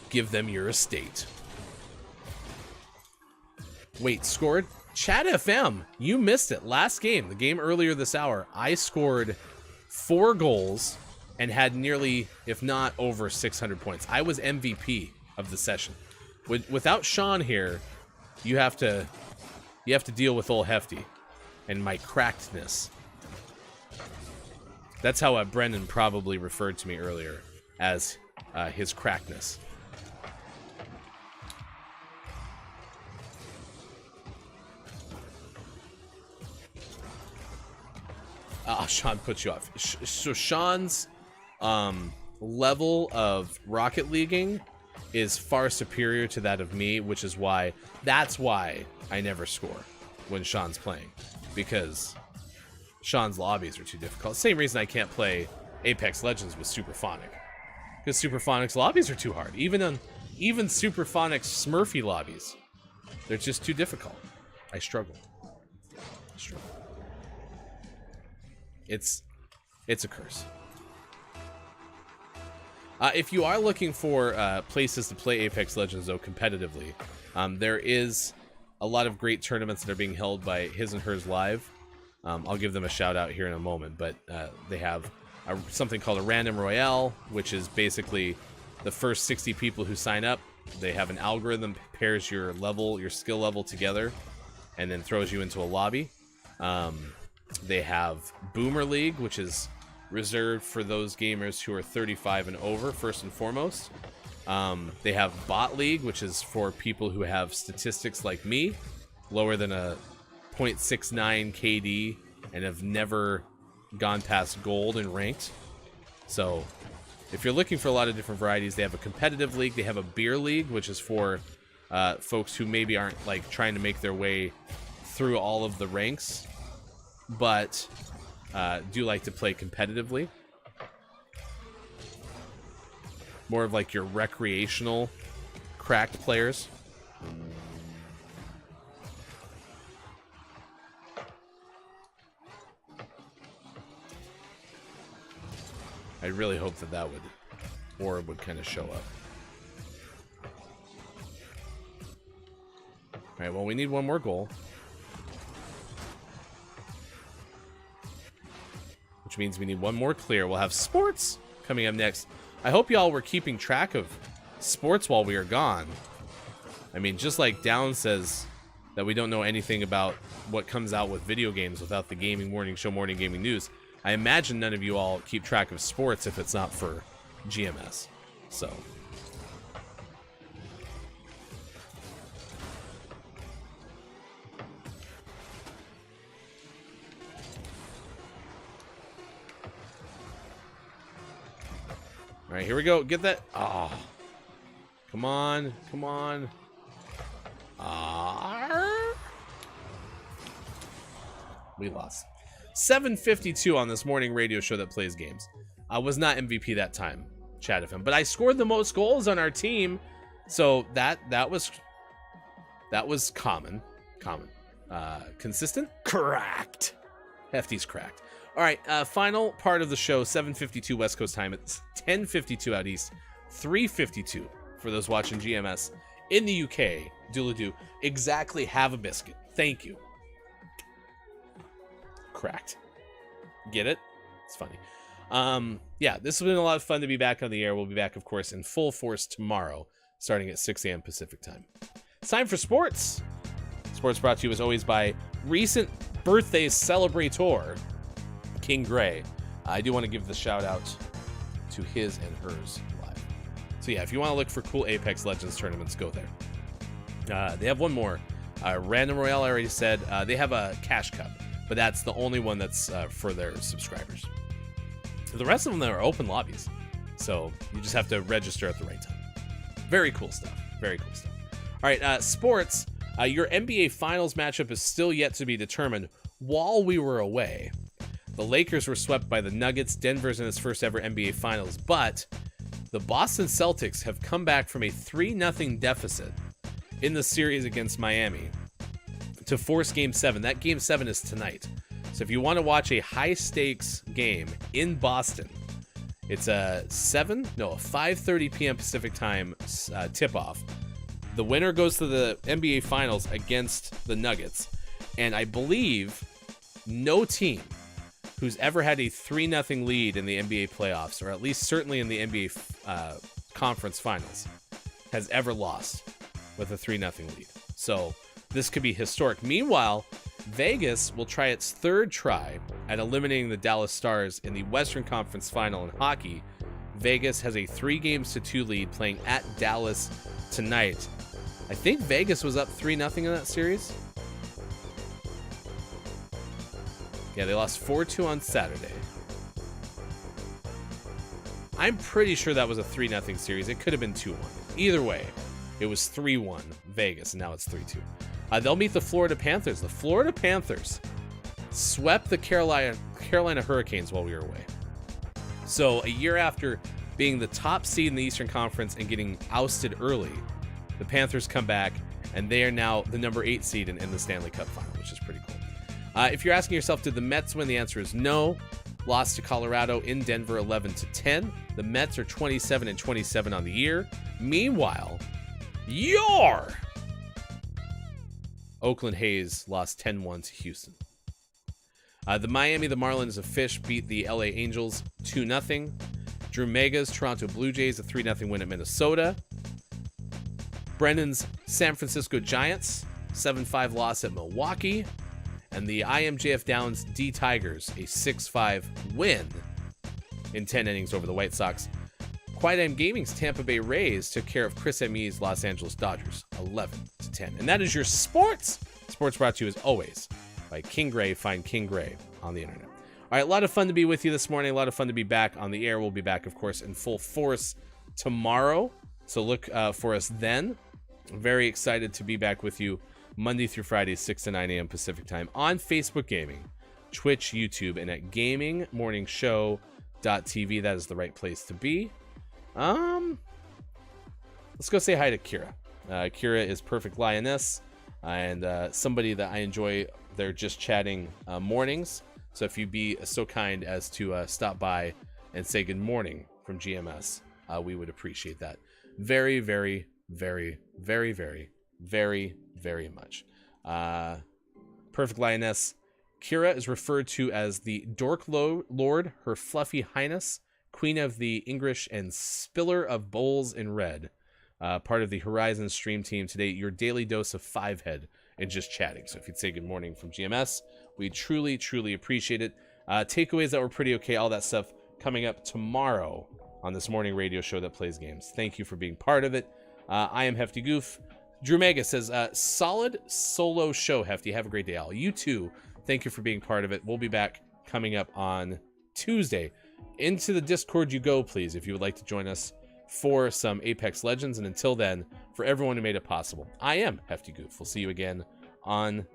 give them your estate. Wait, scored? Chat FM, you missed it. Last game, the game earlier this hour, I scored 4 goals and had nearly, if not over 600 points. I was MVP of the session. Without Sean here, you have to deal with old Hefty and my crackedness. That's how Brendan probably referred to me earlier, as his crackedness. Sean puts you off. So Sean's level of Rocket Leaguing is far superior to that of me, which is why, that's why I never score when Sean's playing, because Sean's lobbies are too difficult. Same reason I can't play Apex Legends with Superphonic, because Superphonic's lobbies are too hard. Even Superphonic's Smurfy lobbies, they're just too difficult. I struggle. It's a curse. If you are looking for places to play Apex Legends, though, competitively, there is a lot of great tournaments that are being held by His and Hers Live. I'll give them a shout out here in a moment, but they have something called a Random Royale, which is basically the first 60 people who sign up. They have an algorithm that pairs your skill level together, and then throws you into a lobby. They have Boomer League, which is reserved for those gamers who are 35 and over, first and foremost. They have Bot League, which is for people who have statistics like me, lower than a 0.69 KD, and have never gone past gold and ranked. So if you're looking for a lot of different varieties, they have a competitive league. They have a beer league, which is for folks who maybe aren't like trying to make their way through all of the ranks, but do like to play competitively. More of like your recreational cracked players. I really hope that orb would kind of show up. Alright, well, we need one more goal. Which means we need one more clear. We'll have sports coming up next. I hope y'all were keeping track of sports while we are gone. I mean, just like Down says that we don't know anything about what comes out with video games without the Gaming Morning Show Morning Gaming News, I imagine none of you all keep track of sports if it's not for GMS. So. All right, here we go. Get that. Oh. Come on. Come on. We lost. 752 on this morning radio show that plays games. I was not MVP that time, Chat FM, but I scored the most goals on our team, so that was common. Consistent. Cracked. Hefty's cracked. All right, final part of the show. 7:52 West Coast time. It's 10:52 out east. 3:52 for those watching GMS in the UK. Doodle-doo. Exactly. Have a biscuit. Thank you. Cracked. Get it? It's funny. Yeah, this has been a lot of fun to be back on the air. We'll be back, of course, in full force tomorrow, starting at 6 a.m. Pacific time. It's time for sports. Sports brought to you, as always, by recent birthday celebrator, King Gray. I do want to give the shout out to His and Hers Live. So yeah, if you want to look for cool Apex Legends tournaments, go there. They have one more. Random Royale, I already said. They have a cash cup. but that's the only one that's for their subscribers. The rest of them are open lobbies, so you just have to register at the right time. Very cool stuff. Very cool stuff. All right, sports. Your NBA Finals matchup is still yet to be determined. While we were away, the Lakers were swept by the Nuggets. Denver's in its first ever NBA Finals, but the Boston Celtics have come back from a 3-0 deficit in the series against Miami to force Game 7. That Game 7 is tonight. So if you want to watch a high-stakes game in Boston, it's a 5:30 p.m. Pacific time tip-off. The winner goes to the NBA Finals against the Nuggets. And I believe no team who's ever had a 3-0 lead in the NBA playoffs, or at least certainly in the NBA conference finals, has ever lost with a 3-0 lead. So this could be historic. Meanwhile, Vegas will try its third try at eliminating the Dallas Stars in the Western Conference Final in hockey. Vegas has a 3-2 lead playing at Dallas tonight. I think Vegas was up 3-0 in that series. Yeah, they lost 4-2 on Saturday. I'm pretty sure that was a 3-0 series. It could have been 2-1. Either way, it was 3-1 Vegas, and now it's 3-2. They'll meet the Florida Panthers. The Florida Panthers swept the Carolina Hurricanes while we were away. So a year after being the top seed in the Eastern Conference and getting ousted early, the Panthers come back, and they are now the number 8 seed in the Stanley Cup final, which is pretty cool. If you're asking yourself, did the Mets win? The answer is no. Lost to Colorado in Denver 11-10. The Mets are 27-27 on the year. Meanwhile, your Oakland A's lost 10-1 to Houston. The Marlins of Fish beat the LA Angels 2-0. Drew Mega's Toronto Blue Jays a 3-0 win at Minnesota. Brendan's San Francisco Giants 7-5 loss at Milwaukee. And the IMJF Downs D Tigers a 6-5 win in 10 innings over the White Sox. Quiet M Gaming's Tampa Bay Rays took care of Chris ME's Los Angeles Dodgers 11-10. And that is your sports. Sports brought to you as always by King Gray. Find King Gray on the internet. All right, a lot of fun to be with you this morning. A lot of fun to be back on the air. We'll be back, of course, in full force tomorrow. So look for us then. I'm very excited to be back with you Monday through Friday, 6 to 9 a.m. Pacific time on Facebook Gaming, Twitch, YouTube, and at GamingMorningShow.tv. That is the right place to be. Let's go say hi to Kira. Kira is Perfect Lioness and somebody that I enjoy their just chatting mornings. So if you'd be so kind as to stop by and say good morning from GMS, we would appreciate that very, very, very, very, very, very, very much. Perfect Lioness. Kira is referred to as the Dork Lord, Her Fluffy Highness, Queen of the English, and Spiller of Bowls in Red. Part of the Horizon stream team today. Your daily dose of 5-head and just chatting. So if you'd say good morning from GMS, we truly, truly appreciate it. Takeaways that were pretty okay, all that stuff coming up tomorrow on this morning radio show that plays games. Thank you for being part of it. I am Hefty Goof. Drew Mega says, solid solo show, Hefty. Have a great day, Al. You too. Thank you for being part of it. We'll be back coming up on Tuesday. Into the Discord you go, please, if you would like to join us for some Apex Legends. And until then, for everyone who made it possible, I am Hefty Goof. We'll see you again on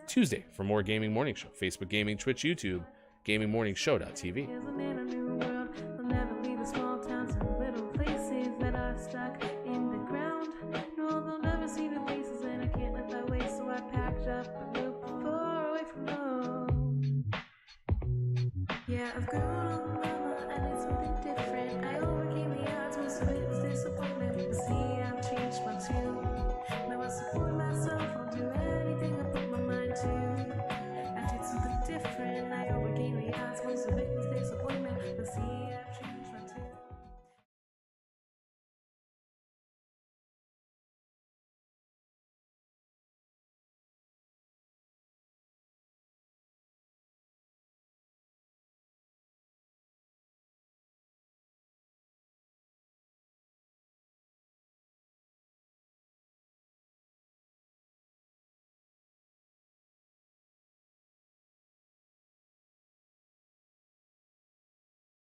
Tuesday for more Gaming Morning Show. Facebook Gaming, Twitch, YouTube, GamingMorningShow.tv.